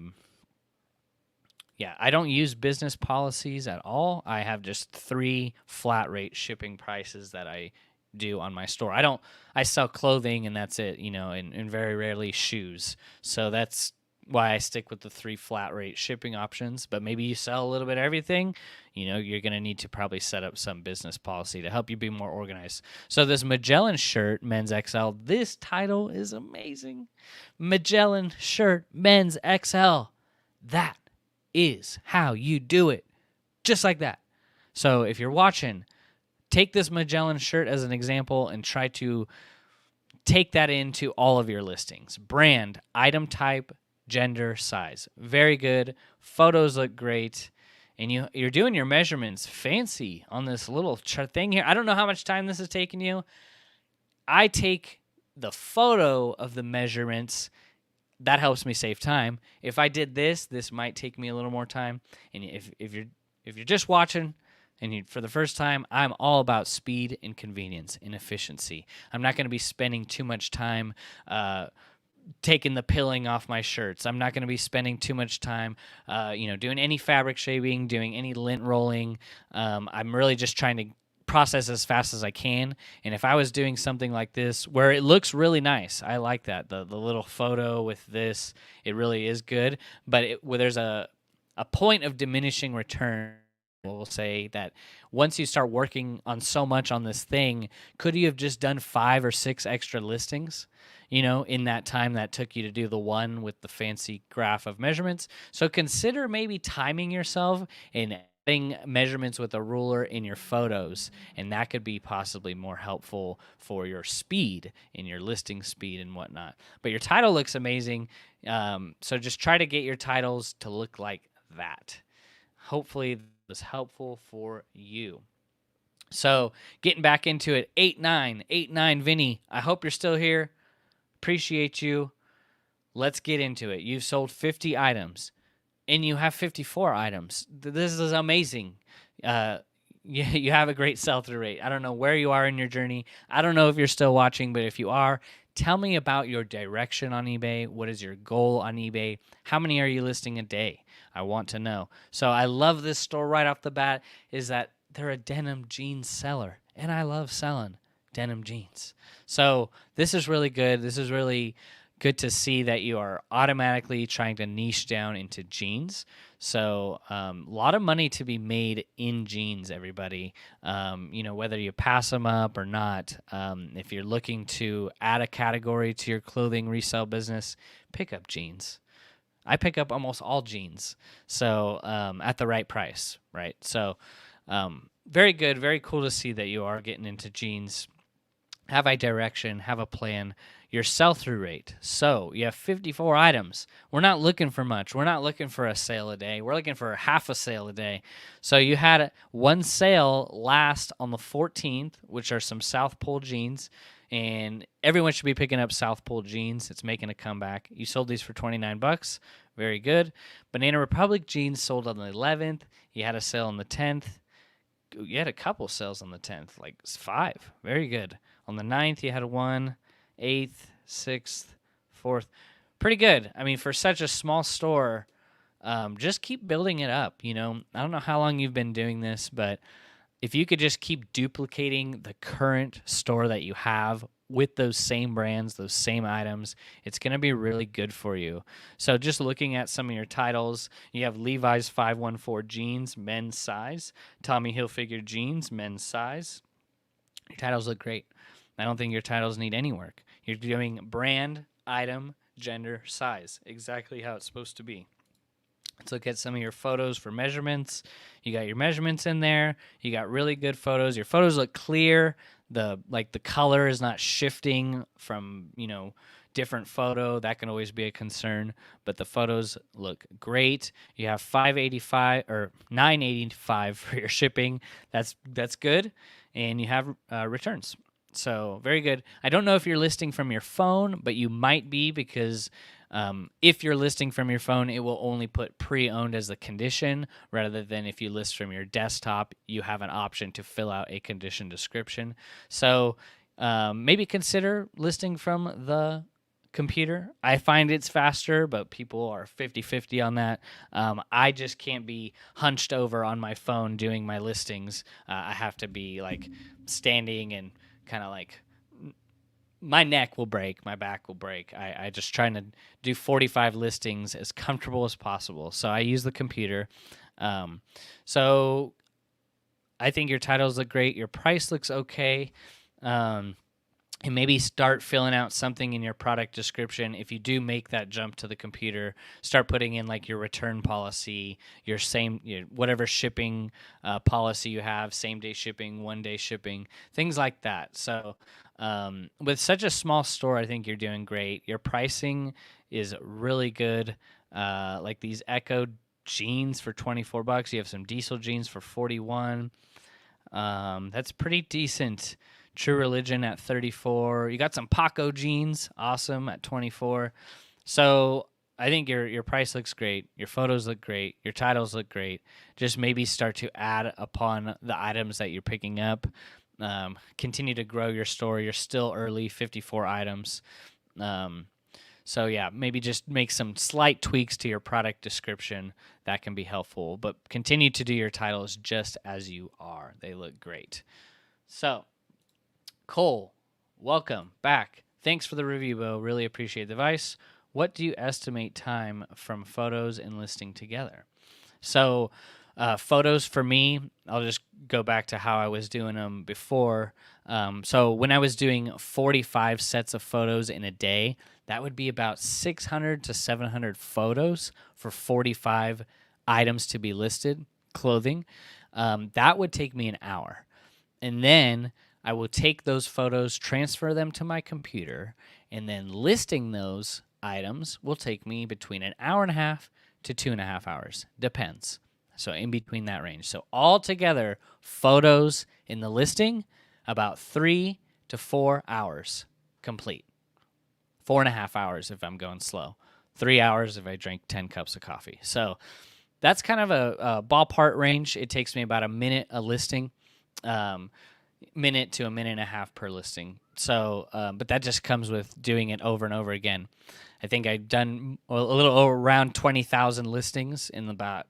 I don't use business policies at all. I have just 3 flat rate shipping prices that I do on my store. I sell clothing, and that's it, and very rarely shoes. So that's why I stick with the 3 flat rate shipping options. But maybe you sell a little bit of everything, you're going to need to probably set up some business policy to help you be more organized. So this Magellan shirt, men's XL, this title is amazing. Magellan shirt, men's XL. That is how you do it. Just like that. So if you're watching, take this Magellan shirt as an example and try to take that into all of your listings. Brand, item type, gender, size. Very good. Photos look great. And you're doing your measurements fancy on this little thing here. I don't know how much time this is taking you. I take the photo of the measurements. That helps me save time. If I did this might take me a little more time. And if you're just watching and for the first time, I'm all about speed and convenience and efficiency. I'm not going to be spending too much time taking the pilling off my shirts. I'm not going to be spending too much time, doing any fabric shaping, doing any lint rolling. I'm really just trying to process as fast as I can. And if I was doing something like this where it looks really nice, I like that. The little photo with this, it really is good. But where there's a point of diminishing return, we'll say that once you start working on so much on this thing, could you have just done 5 or 6 extra listings, in that time that took you to do the one with the fancy graph of measurements? So consider maybe timing yourself and adding measurements with a ruler in your photos, and that could be possibly more helpful for your speed in your listing speed and whatnot. But your title looks amazing, so just try to get your titles to look like that. Hopefully this was helpful for you. So getting back into it, 8989 Vinny. I hope you're still here. Appreciate you. Let's get into it. You've sold 50 items and you have 54 items. This is amazing. Uh, you have a great sell-through rate. I don't know where you are in your journey. I don't know if you're still watching, but if you are, tell me about your direction on eBay. What is your goal on eBay? How many are you listing a day? I want to know. So I love this store right off the bat is that they're a denim jeans seller, and I love selling denim jeans. So this is really good. This is really good to see that you are automatically trying to niche down into jeans. So a lot of money to be made in jeans, everybody. Whether you pass them up or not, if you're looking to add a category to your clothing resale business, pick up jeans. I pick up almost all jeans, so at the right price, right? So very good, very cool to see that you are getting into jeans. Have a direction, have a plan, your sell-through rate. So you have 54 items. We're not looking for much. We're not looking for a sale a day. We're looking for half a sale a day. So you had one sale last on the 14th, which are some South Pole jeans, and everyone should be picking up South Pole jeans. It's making a comeback. You sold these for $29. Very good. Banana Republic jeans sold on the 11th. You had a sale on the 10th. You had a couple sales on the 10th, like 5. Very good. On the 9th, you had 1, 8th, 6th, 4th. Pretty good. I mean, for such a small store, just keep building it up. I don't know how long you've been doing this, but if you could just keep duplicating the current store that you have with those same brands, those same items, it's going to be really good for you. So just looking at some of your titles, you have Levi's 514 jeans, men's size, Tommy Hilfiger jeans, men's size. Your titles look great. I don't think your titles need any work. You're doing brand, item, gender, size, exactly how it's supposed to be. Let's look at some of your photos for measurements. You got your measurements in there. You got really good photos. Your photos look clear. The color is not shifting from, different photo. That can always be a concern, but the photos look great. You have $585 or $985 for your shipping. That's good. And you have returns. So very good. I don't know if you're listing from your phone, but you might be because if you're listing from your phone, it will only put pre-owned as the condition rather than if you list from your desktop, you have an option to fill out a condition description. So maybe consider listing from the computer. I find it's faster, but people are 50-50 on that. I just can't be hunched over on my phone doing my listings. I have to be like standing and kind of like my neck will break, my back will break. I just trying to do 45 listings as comfortable as possible. So I use the computer. So I think your titles look great. Your price looks okay. And maybe start filling out something in your product description. If you do make that jump to the computer, start putting in like your return policy, your whatever shipping policy you have, same day shipping, 1 day shipping, things like that. So with such a small store, I think you're doing great. Your pricing is really good. Like these Echo jeans for $24. You have some Diesel jeans for $41. That's pretty decent. True Religion at $34. You got some Paco jeans, awesome, at $24. So I think your price looks great. Your photos look great. Your titles look great. Just maybe start to add upon the items that you're picking up. Continue to grow your store. You're still early, 54 items. So yeah, maybe just make some slight tweaks to your product description. That can be helpful. But continue to do your titles just as you are. They look great. So Cole, welcome back. Thanks for the review, Bo. Really appreciate the advice. What do you estimate time from photos and listing together? So photos for me, I'll just go back to how I was doing them before. So when I was doing 45 sets of photos in a day, that would be about 600 to 700 photos for 45 items to be listed, clothing. That would take me an hour. And then I will take those photos, transfer them to my computer, and then listing those items will take me between an hour and a half to 2.5 hours. Depends. So in between that range. So altogether, photos In the listing, about 3 to 4 hours complete. 4.5 hours if I'm going slow. 3 hours if I drink 10 cups of coffee. So that's kind of a ballpark range. It takes me about a minute a listing, minute to a minute and a half per listing. So, but that just comes with doing it over and over again. I think I've done a little over around 20,000 listings in about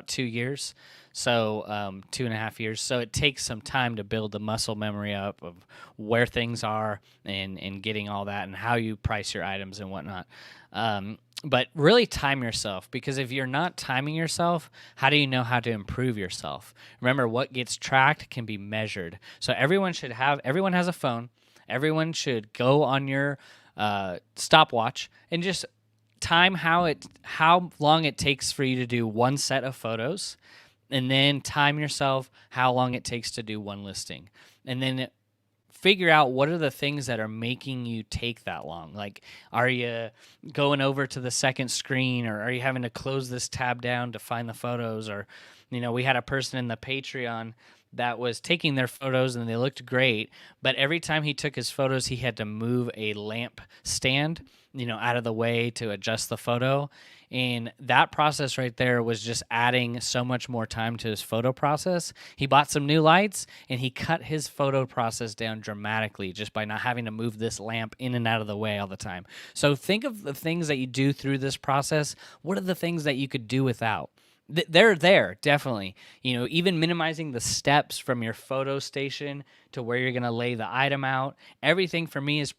2 years. So 2.5 years. So it takes some time to build the muscle memory up of where things are and getting all that and how you price your items and whatnot. But really time yourself, because if you're not timing yourself, how do you know how to improve yourself? Remember, what gets tracked can be measured. So everyone has a phone. Everyone should go on your stopwatch and just time how long it takes for you to do one set of photos, and then time yourself how long it takes to do one listing, and then figure out what are the things that are making you take that long. Like, are you going over to the second screen, or are you having to close this tab down to find the photos? Or, we had a person in the Patreon that was taking their photos and they looked great, but every time he took his photos, he had to move a lamp stand, out of the way to adjust the photo. And that process right there was just adding so much more time to his photo process. He bought some new lights and he cut his photo process down dramatically just by not having to move this lamp in and out of the way all the time. So think of the things that you do through this process. What are the things that you could do without? They're there, definitely. Even minimizing the steps from your photo station to where you're going to lay the item out. Everything for me is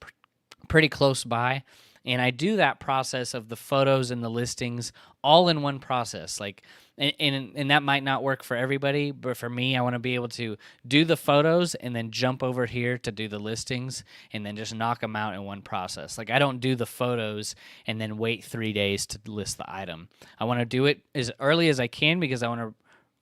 pretty close by. And I do that process of the photos and the listings all in one process. And that might not work for everybody, but for me, I want to be able to do the photos and then jump over here to do the listings and then just knock them out in one process. Like, I don't do the photos and then wait 3 days to list the item. I want to do it as early as I can, because I want to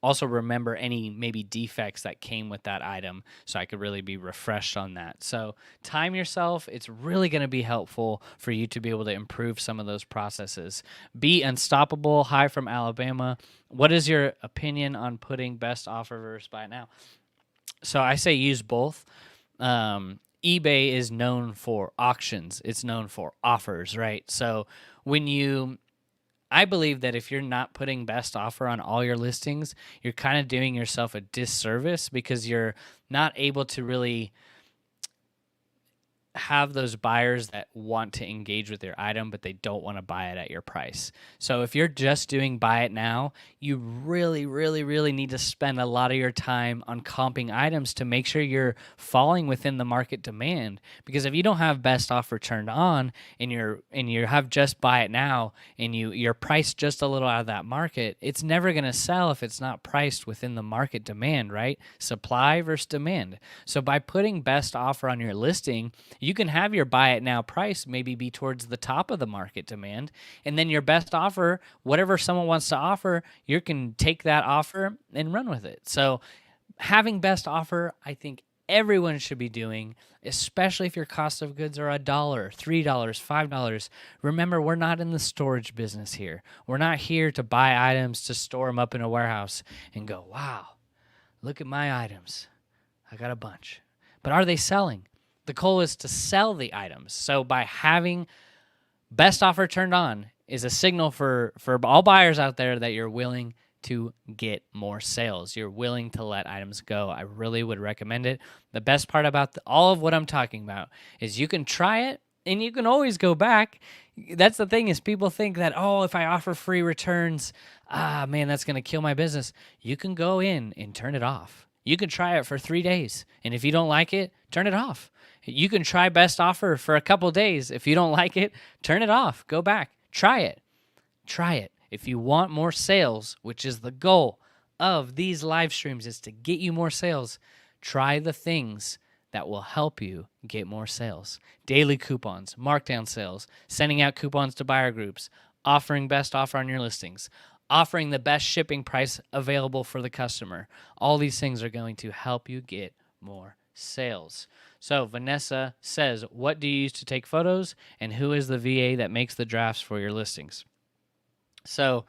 also remember any maybe defects that came with that item, so I could really be refreshed on that. So time yourself. It's really going to be helpful for you to be able to improve some of those processes. Be unstoppable. Hi from Alabama. What is your opinion on putting best offer versus buy it now? So I say use both. eBay is known for auctions. It's known for offers, right? So I believe that if you're not putting best offer on all your listings, you're kind of doing yourself a disservice, because you're not able to really have those buyers that want to engage with your item, but they don't want to buy it at your price. So if you're just doing buy it now, you really, really, really need to spend a lot of your time on comping items to make sure you're falling within the market demand. Because if you don't have best offer turned on and you have just buy it now and you're priced just a little out of that market, it's never going to sell if it's not priced within the market demand, right? Supply versus demand. So by putting best offer on your listing, you can have your buy it now price maybe be towards the top of the market demand, and then your best offer, whatever someone wants to offer, you can take that offer and run with it. So having best offer, I think everyone should be doing, especially if your cost of goods are $1, $3, $5. Remember, we're not in the storage business here. We're not here to buy items to store them up in a warehouse and go, wow, look at my items. I got a bunch. But are they selling? The goal is to sell the items. So by having best offer turned on is a signal for all buyers out there that you're willing to get more sales. You're willing to let items go. I really would recommend it. The best part about all of what I'm talking about is you can try it and you can always go back. That's the thing, is people think that, oh, if I offer free returns, man, that's going to kill my business. You can go in and turn it off. You can try it for 3 days. And if you don't like it, turn it off. You can try best offer for a couple days. If you don't like it, turn it off. Go back. Try it. Try it. If you want more sales, which is the goal of these live streams, is to get you more sales, try the things that will help you get more sales. Daily coupons, markdown sales, sending out coupons to buyer groups, offering best offer on your listings, offering the best shipping price available for the customer. All these things are going to help you get more sales. So Vanessa says, what do you use to take photos, and who is the VA that makes the drafts for your listings? So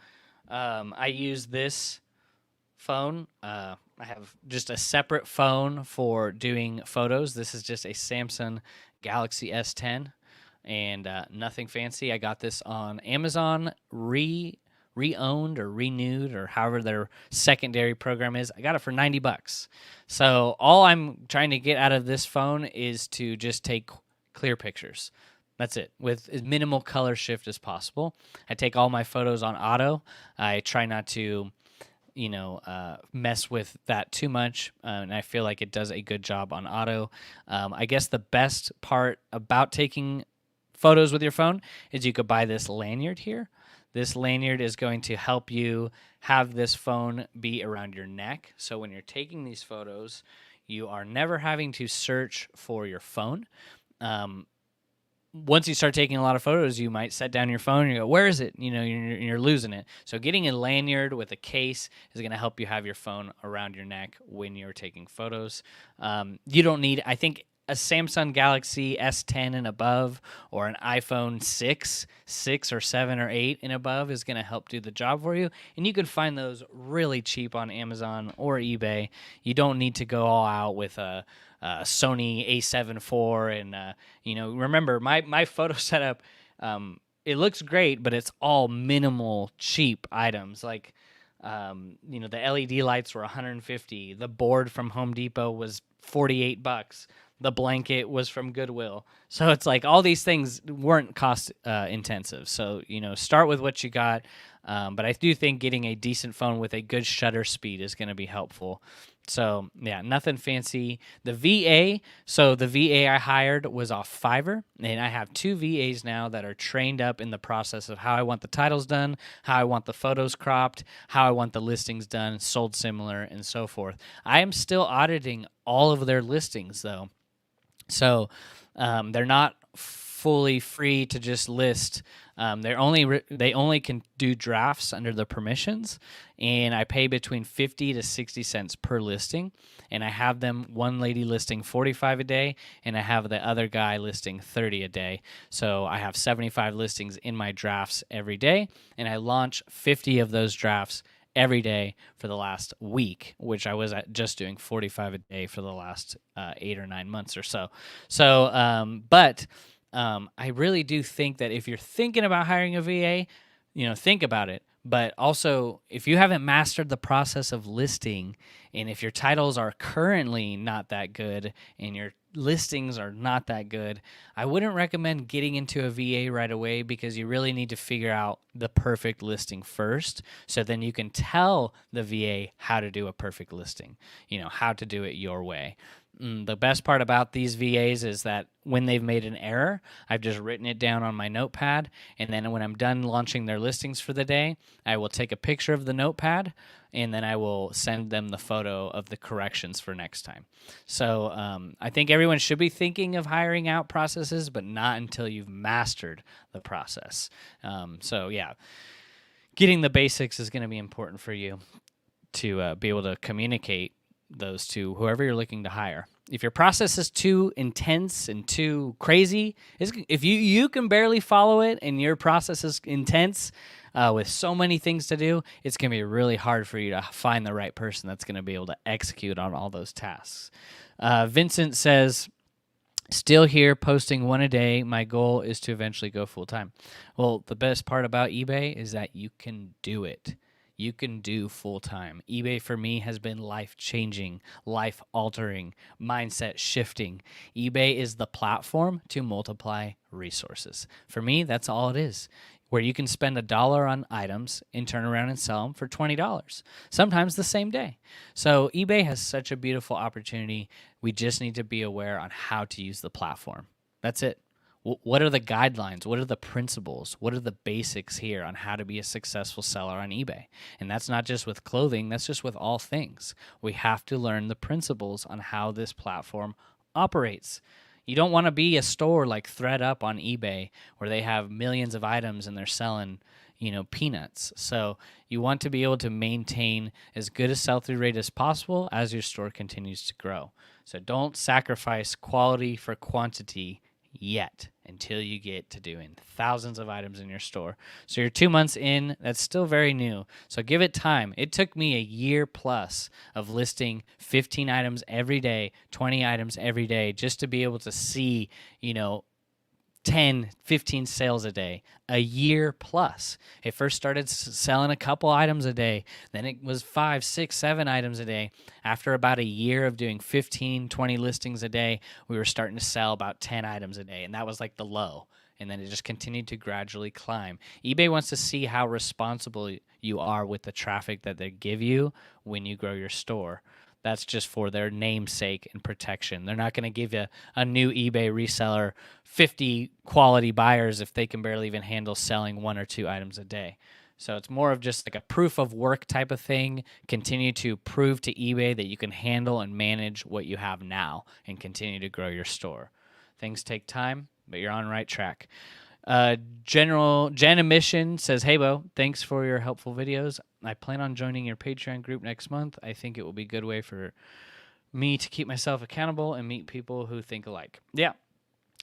I use this phone. I have just a separate phone for doing photos. This is just a Samsung Galaxy S10, and nothing fancy. I got this on Amazon, re-owned or renewed or however their secondary program is. I got it for $90. So all I'm trying to get out of this phone is to just take clear pictures. That's it, with as minimal color shift as possible. I take all my photos on auto. I try not to mess with that too much, and I feel like it does a good job on auto. I guess the best part about taking photos with your phone is you could buy this lanyard here. This lanyard is going to help you have this phone be around your neck. So when you're taking these photos, you are never having to search for your phone. Once you start taking a lot of photos, you might set down your phone and you go, where is it? You're losing it. So getting a lanyard with a case is going to help you have your phone around your neck when you're taking photos. You don't need, I think, a Samsung Galaxy S10 and above, or an iPhone 6 or 7 or 8 and above is going to help do the job for you. And you can find those really cheap on Amazon or eBay. You don't need to go all out with a Sony A7 IV, and remember my photo setup. It looks great, but it's all minimal, cheap items. Like the LED lights were $150. The board from Home Depot was $48. The blanket was from Goodwill. So it's like all these things weren't cost intensive. So start with what you got. But I do think getting a decent phone with a good shutter speed is going to be helpful. So, yeah, nothing fancy. The the VA I hired was off Fiverr, and I have 2 VAs now that are trained up in the process of how I want the titles done, how I want the photos cropped, how I want the listings done, sold similar, and so forth. I am still auditing all of their listings, though. So they're not fully free to just list. They only can do drafts under the permissions, and I pay between 50 to 60 cents per listing. And I have one lady listing 45 a day, and I have the other guy listing 30 a day. So I have 75 listings in my drafts every day, and I launch 50 of those drafts every day for the last week, which I was just doing 45 a day for the last 8 or 9 months or so. But I really do think that if you're thinking about hiring a VA, think about it. But also, if you haven't mastered the process of listing, and if your titles are currently not that good and your listings are not that good, I wouldn't recommend getting into a VA right away, because you really need to figure out the perfect listing first, so then you can tell the VA how to do a perfect listing, how to do it your way. The best part about these VAs is that when they've made an error, I've just written it down on my notepad, and then when I'm done launching their listings for the day, I will take a picture of the notepad, and then I will send them the photo of the corrections for next time. So I think everyone should be thinking of hiring out processes, but not until you've mastered the process. So yeah, getting the basics is going to be important for you to be able to communicate those to whoever you're looking to hire. If your process is too intense and too crazy, if you can barely follow it and your process is intense with so many things to do, it's going to be really hard for you to find the right person that's going to be able to execute on all those tasks. Vincent says, still here, posting 1 a day. My goal is to eventually go full-time. Well, the best part about eBay is that you can do it. You can do full-time. eBay for me has been life-changing, life-altering, mindset-shifting. eBay is the platform to multiply resources. For me, that's all it is, where you can spend $1 on items and turn around and sell them for $20, sometimes the same day. So eBay has such a beautiful opportunity. We just need to be aware on how to use the platform. That's it. What are the guidelines? What are the principles? What are the basics here on how to be a successful seller on eBay? And that's not just with clothing, that's just with all things. We have to learn the principles on how this platform operates. You don't want to be a store like ThreadUp on eBay where they have millions of items and they're selling, peanuts. So you want to be able to maintain as good a sell-through rate as possible as your store continues to grow. So don't sacrifice quality for quantity yet, and until you get to doing thousands of items in your store. So you're 2 months in, that's still very new. So give it time. It took me a year plus of listing 15 items every day, 20 items every day, just to be able to see, 10, 15 sales a day, a year plus. It first started selling a couple items a day. Then it was 5, 6, 7 items a day. After about a year of doing 15, 20 listings a day, we were starting to sell about 10 items a day. And that was like the low. And then it just continued to gradually climb. eBay wants to see how responsible you are with the traffic that they give you when you grow your store. That's just for their namesake and protection. They're not going to give you a new eBay reseller 50 quality buyers if they can barely even handle selling 1 or 2 items a day. So it's more of just like a proof of work type of thing. Continue to prove to eBay that you can handle and manage what you have now and continue to grow your store. Things take time, but you're on the right track. General Jen Emission says, "Hey Bo, thanks for your helpful videos. I plan on joining your Patreon group next month. I think it will be a good way for me to keep myself accountable and meet people who think alike." Yeah,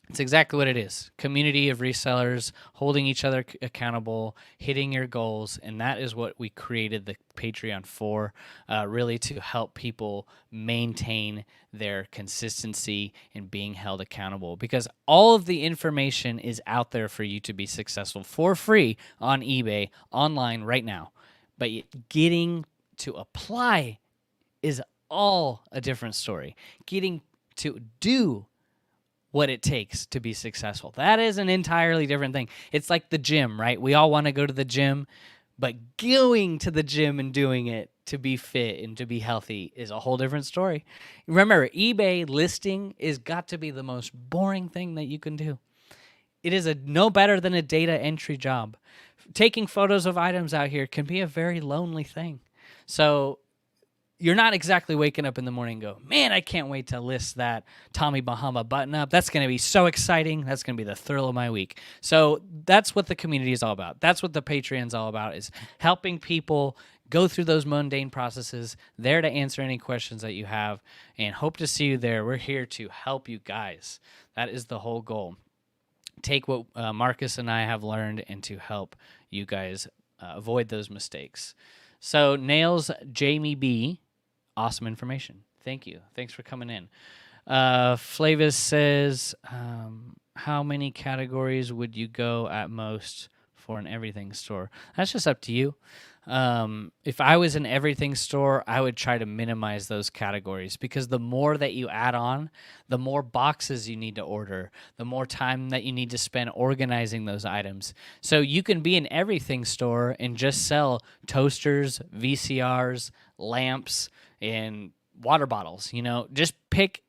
it's exactly what it is. Community of resellers holding each other accountable, hitting your goals, and that is what we created the Patreon for, really to help people maintain their consistency in being held accountable, because all of the information is out there for you to be successful for free on eBay, online right now. But getting to apply is all a different story. Getting to do what it takes to be successful, that is an entirely different thing. It's like the gym, right? We all want to go to the gym, but going to the gym and doing it to be fit and to be healthy is a whole different story. Remember, eBay listing is got to be the most boring thing that you can do. It is no better than a data entry job. Taking photos of items out here can be a very lonely thing. So you're not exactly waking up in the morning and go, man, I can't wait to list that Tommy Bahama button up. That's going to be so exciting. That's going to be the thrill of my week. So that's what the community is all about. That's what the Patreon's all about, is helping people go through those mundane processes, there to answer any questions that you have, and hope to see you there. We're here to help you guys. That is the whole goal. Take what Marcus and I have learned and to help you guys avoid those mistakes. So Nails Jamie B, awesome information. Thank you. Thanks for coming in. Flavis says, how many categories would you go at most for an everything store? That's just up to you. If I was an everything store, I would try to minimize those categories, because the more that you add on, the more boxes you need to order, the more time that you need to spend organizing those items. So you can be an everything store and just sell toasters, VCRs, lamps, and water bottles. Just pick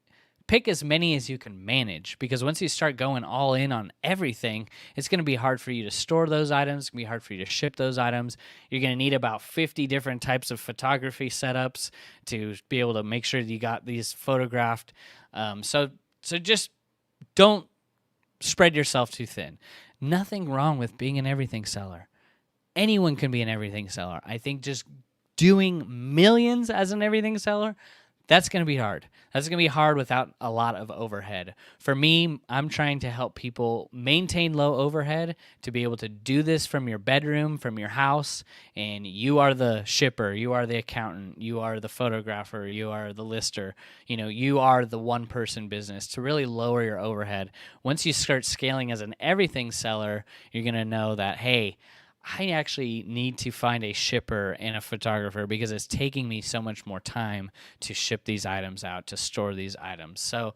as many as you can manage, because once you start going all in on everything, it's going to be hard for you to store those items. It's going to be hard for you to ship those items. You're going to need about 50 different types of photography setups to be able to make sure that you got these photographed. So just don't spread yourself too thin. Nothing wrong with being an everything seller. Anyone can be an everything seller. I think just doing millions as an everything seller, that's going to be hard. That's going to be hard without a lot of overhead. For me, I'm trying to help people maintain low overhead to be able to do this from your bedroom, from your house, and you are the shipper, you are the accountant, you are the photographer, you are the lister, you are the one-person business, to really lower your overhead. Once you start scaling as an everything seller, you're going to know that, hey, I actually need to find a shipper and a photographer, because it's taking me so much more time to ship these items out, to store these items. So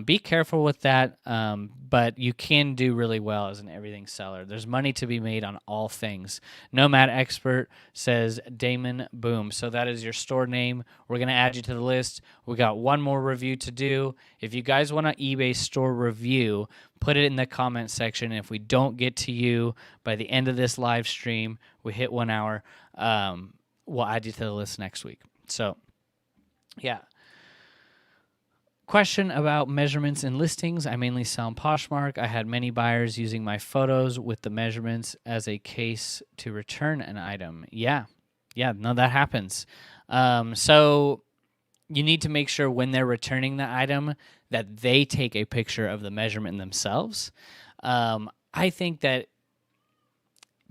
be careful with that, but you can do really well as an everything seller. There's money to be made on all things. Nomad Expert says Damon Boom. So that is your store name. We're going to add you to the list. We got one more review to do. If you guys want an eBay store review, put it in the comment section. If we don't get to you by the end of this live stream, we hit 1 hour, we'll add you to the list next week. So, yeah. Question about measurements and listings. I mainly sell in Poshmark. I had many buyers using my photos with the measurements as a case to return an item. Yeah, no, that happens. So you need to make sure when they're returning the item that they take a picture of the measurement themselves. I think that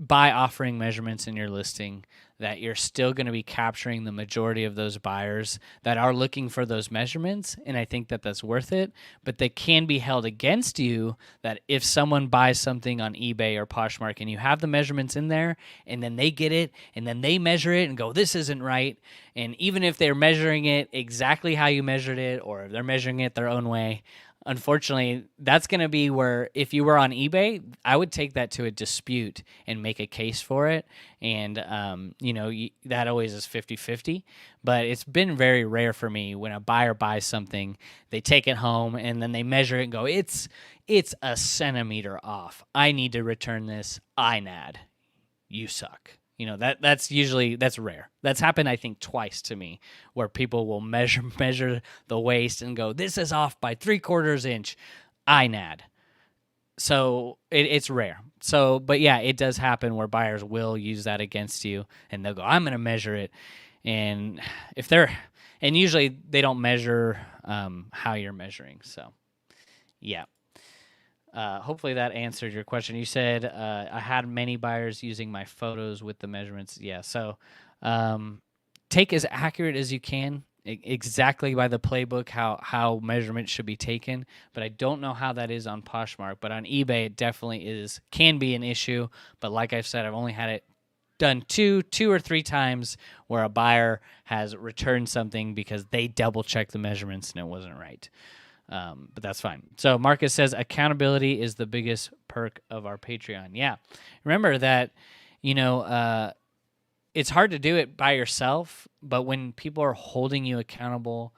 by offering measurements in your listing, that you're still going to be capturing the majority of those buyers that are looking for those measurements, and I think that that's worth it. But they can be held against you that if someone buys something on eBay or Poshmark and you have the measurements in there, and then they get it, and then they measure it and go, this isn't right, and even if they're measuring it exactly how you measured it, or if they're measuring it their own way, unfortunately, that's going to be where if you were on eBay, I would take that to a dispute and make a case for it. And, that always is 50-50. But it's been very rare for me when a buyer buys something, they take it home and then they measure it and go, it's a centimeter off. I need to return this. INAD. You suck. That's rare. That's happened, I think, twice to me, where people will measure the waist and go, this is off by 3/4 inch. INAD. So it's rare. So, but yeah, it does happen where buyers will use that against you, and they'll go, I'm going to measure it. And usually they don't measure how you're measuring. So, yeah. Hopefully that answered your question. You said I had many buyers using my photos with the measurements. Yeah, so take as accurate as you can, exactly by the playbook how measurements should be taken. But I don't know how that is on Poshmark. But on eBay, it definitely can be an issue. But like I've said, I've only had it done two or three times where a buyer has returned something because they double checked the measurements and it wasn't right. But that's fine. So Marcus says accountability is the biggest perk of our Patreon. Yeah. Remember that, it's hard to do it by yourself, but when people are holding you accountable,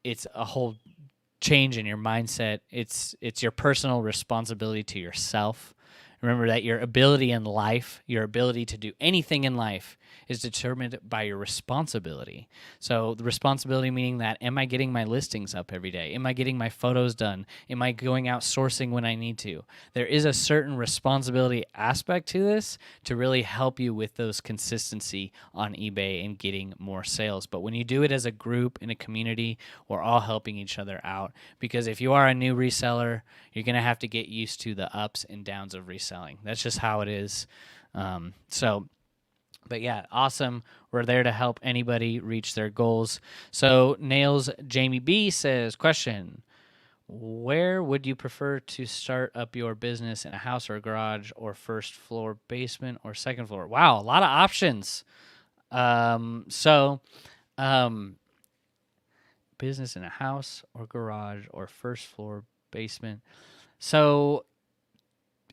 it's a whole change in your mindset. It's your personal responsibility to yourself. Remember that your ability in life, your ability to do anything in life is determined by your responsibility. So the responsibility meaning that, am I getting my listings up every day? Am I getting my photos done? Am I going out sourcing when I need to? There is a certain responsibility aspect to this to really help you with those consistency on eBay and getting more sales. But when you do it as a group in a community, we're all helping each other out. Because if you are a new reseller, you're going to have to get used to the ups and downs of reselling. That's just how it is. But yeah, awesome. We're there to help anybody reach their goals. So Nails Jamie B says, question, where would you prefer to start up your business, in a house or a garage, or first floor basement or second floor? Wow, a lot of options. Business in a house or garage or first floor basement. So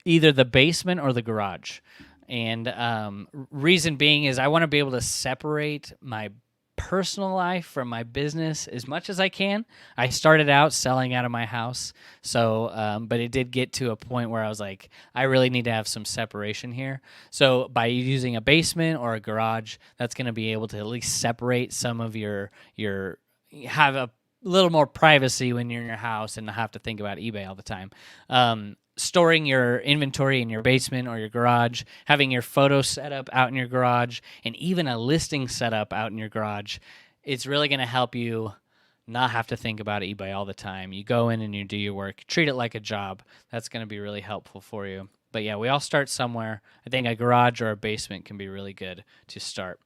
either the basement or the garage. And reason being is I want to be able to separate my personal life from my business as much as I can. I started out selling out of my house, so but it did get to a point where I was like, I really need to have some separation here. So by using a basement or a garage, that's going to be able to at least separate some of your have a little more privacy when you're in your house and not have to think about eBay all the time. Storing your inventory in your basement or your garage, having your photo set up out in your garage, and even a listing set up out in your garage, it's really going to help you not have to think about eBay all the time. You go in and you do your work, treat it like a job. That's going to be really helpful for you. But yeah, we all start somewhere. I think a garage or a basement can be really good to start.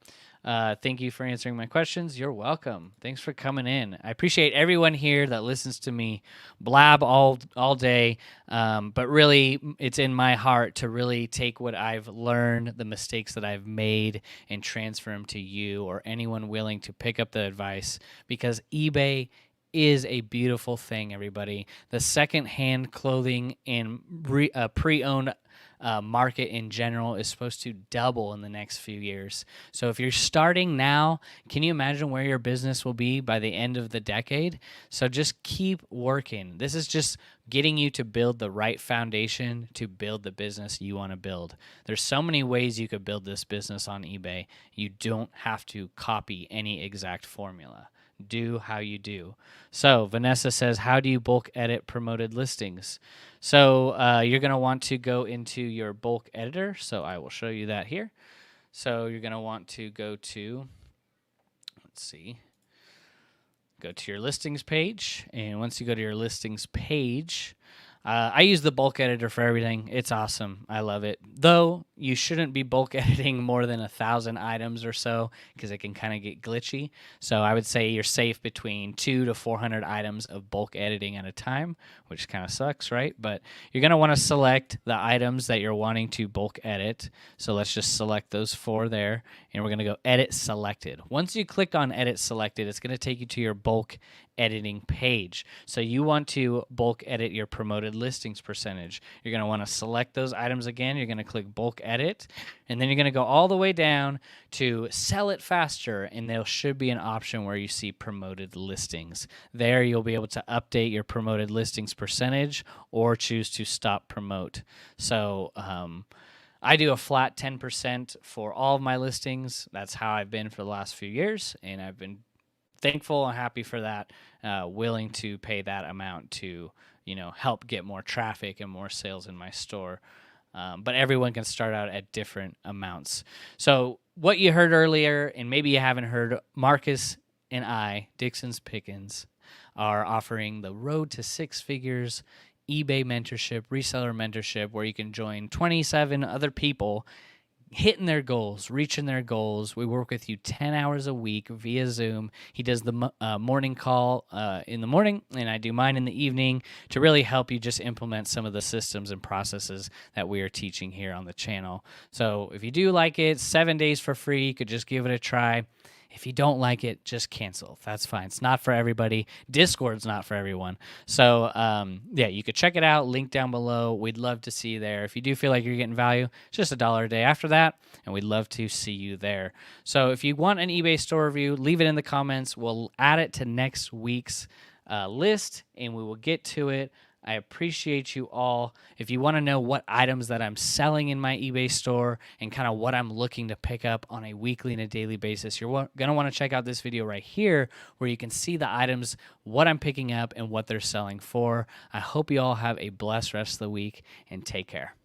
Thank you for answering my questions. You're welcome. Thanks for coming in. I appreciate everyone here that listens to me blab all day. But really, it's in my heart to really take what I've learned, the mistakes that I've made, and transfer them to you or anyone willing to pick up the advice, because eBay is a beautiful thing, everybody. The secondhand clothing and pre-owned market in general is supposed to double in the next few years. So if you're starting now, can you imagine where your business will be by the end of the decade? So just keep working. This is just getting you to build the right foundation to build the business you want to build. There's so many ways you could build this business on eBay. You don't have to copy any exact formula. Do how you do. So Vanessa says, how do you bulk edit promoted listings? So you're going to want to go into your bulk editor. So I will show you that here. So you're going to want to go to, go to your listings page. And once you go to your listings page, I use the bulk editor for everything. It's awesome. I love it. Though you shouldn't be bulk editing more than 1,000 items or so because it can kind of get glitchy. So I would say you're safe between 200 to 400 items of bulk editing at a time, which kind of sucks, right? But you're going to want to select the items that you're wanting to bulk edit. So let's just select those 4 there, and we're going to go edit selected. Once you click on edit selected, it's going to take you to your bulk editing page. So you want to bulk edit your promoted listings percentage. You're going to want to select those items again. You're going to click bulk edit, and then you're going to go all the way down to sell it faster, and there should be an option where you see promoted listings. There you'll be able to update your promoted listings percentage or choose to stop promote. So I do a flat 10% for all of my listings. That's how I've been for the last few years, and I've been thankful and happy for that, willing to pay that amount to, help get more traffic and more sales in my store. But everyone can start out at different amounts. So what you heard earlier, and maybe you haven't heard, Marcus and I, Dixon's Pickens, are offering the Road to Six Figures eBay mentorship, reseller mentorship, where you can join 27 other people hitting their goals, reaching their goals. We work with you 10 hours a week via Zoom. He does the morning call in the morning, and I do mine in the evening to really help you just implement some of the systems and processes that we are teaching here on the channel. So if you do like it, 7 days for free. You could just give it a try. If you don't like it, just cancel. That's fine. It's not for everybody. Discord's not for everyone. So, you could check it out. Link down below. We'd love to see you there. If you do feel like you're getting value, it's just $1 a day after that, and we'd love to see you there. So if you want an eBay store review, leave it in the comments. We'll add it to next week's list, and we will get to it. I appreciate you all. If you want to know what items that I'm selling in my eBay store and kind of what I'm looking to pick up on a weekly and a daily basis, you're going to want to check out this video right here where you can see the items, what I'm picking up, and what they're selling for. I hope you all have a blessed rest of the week, and take care.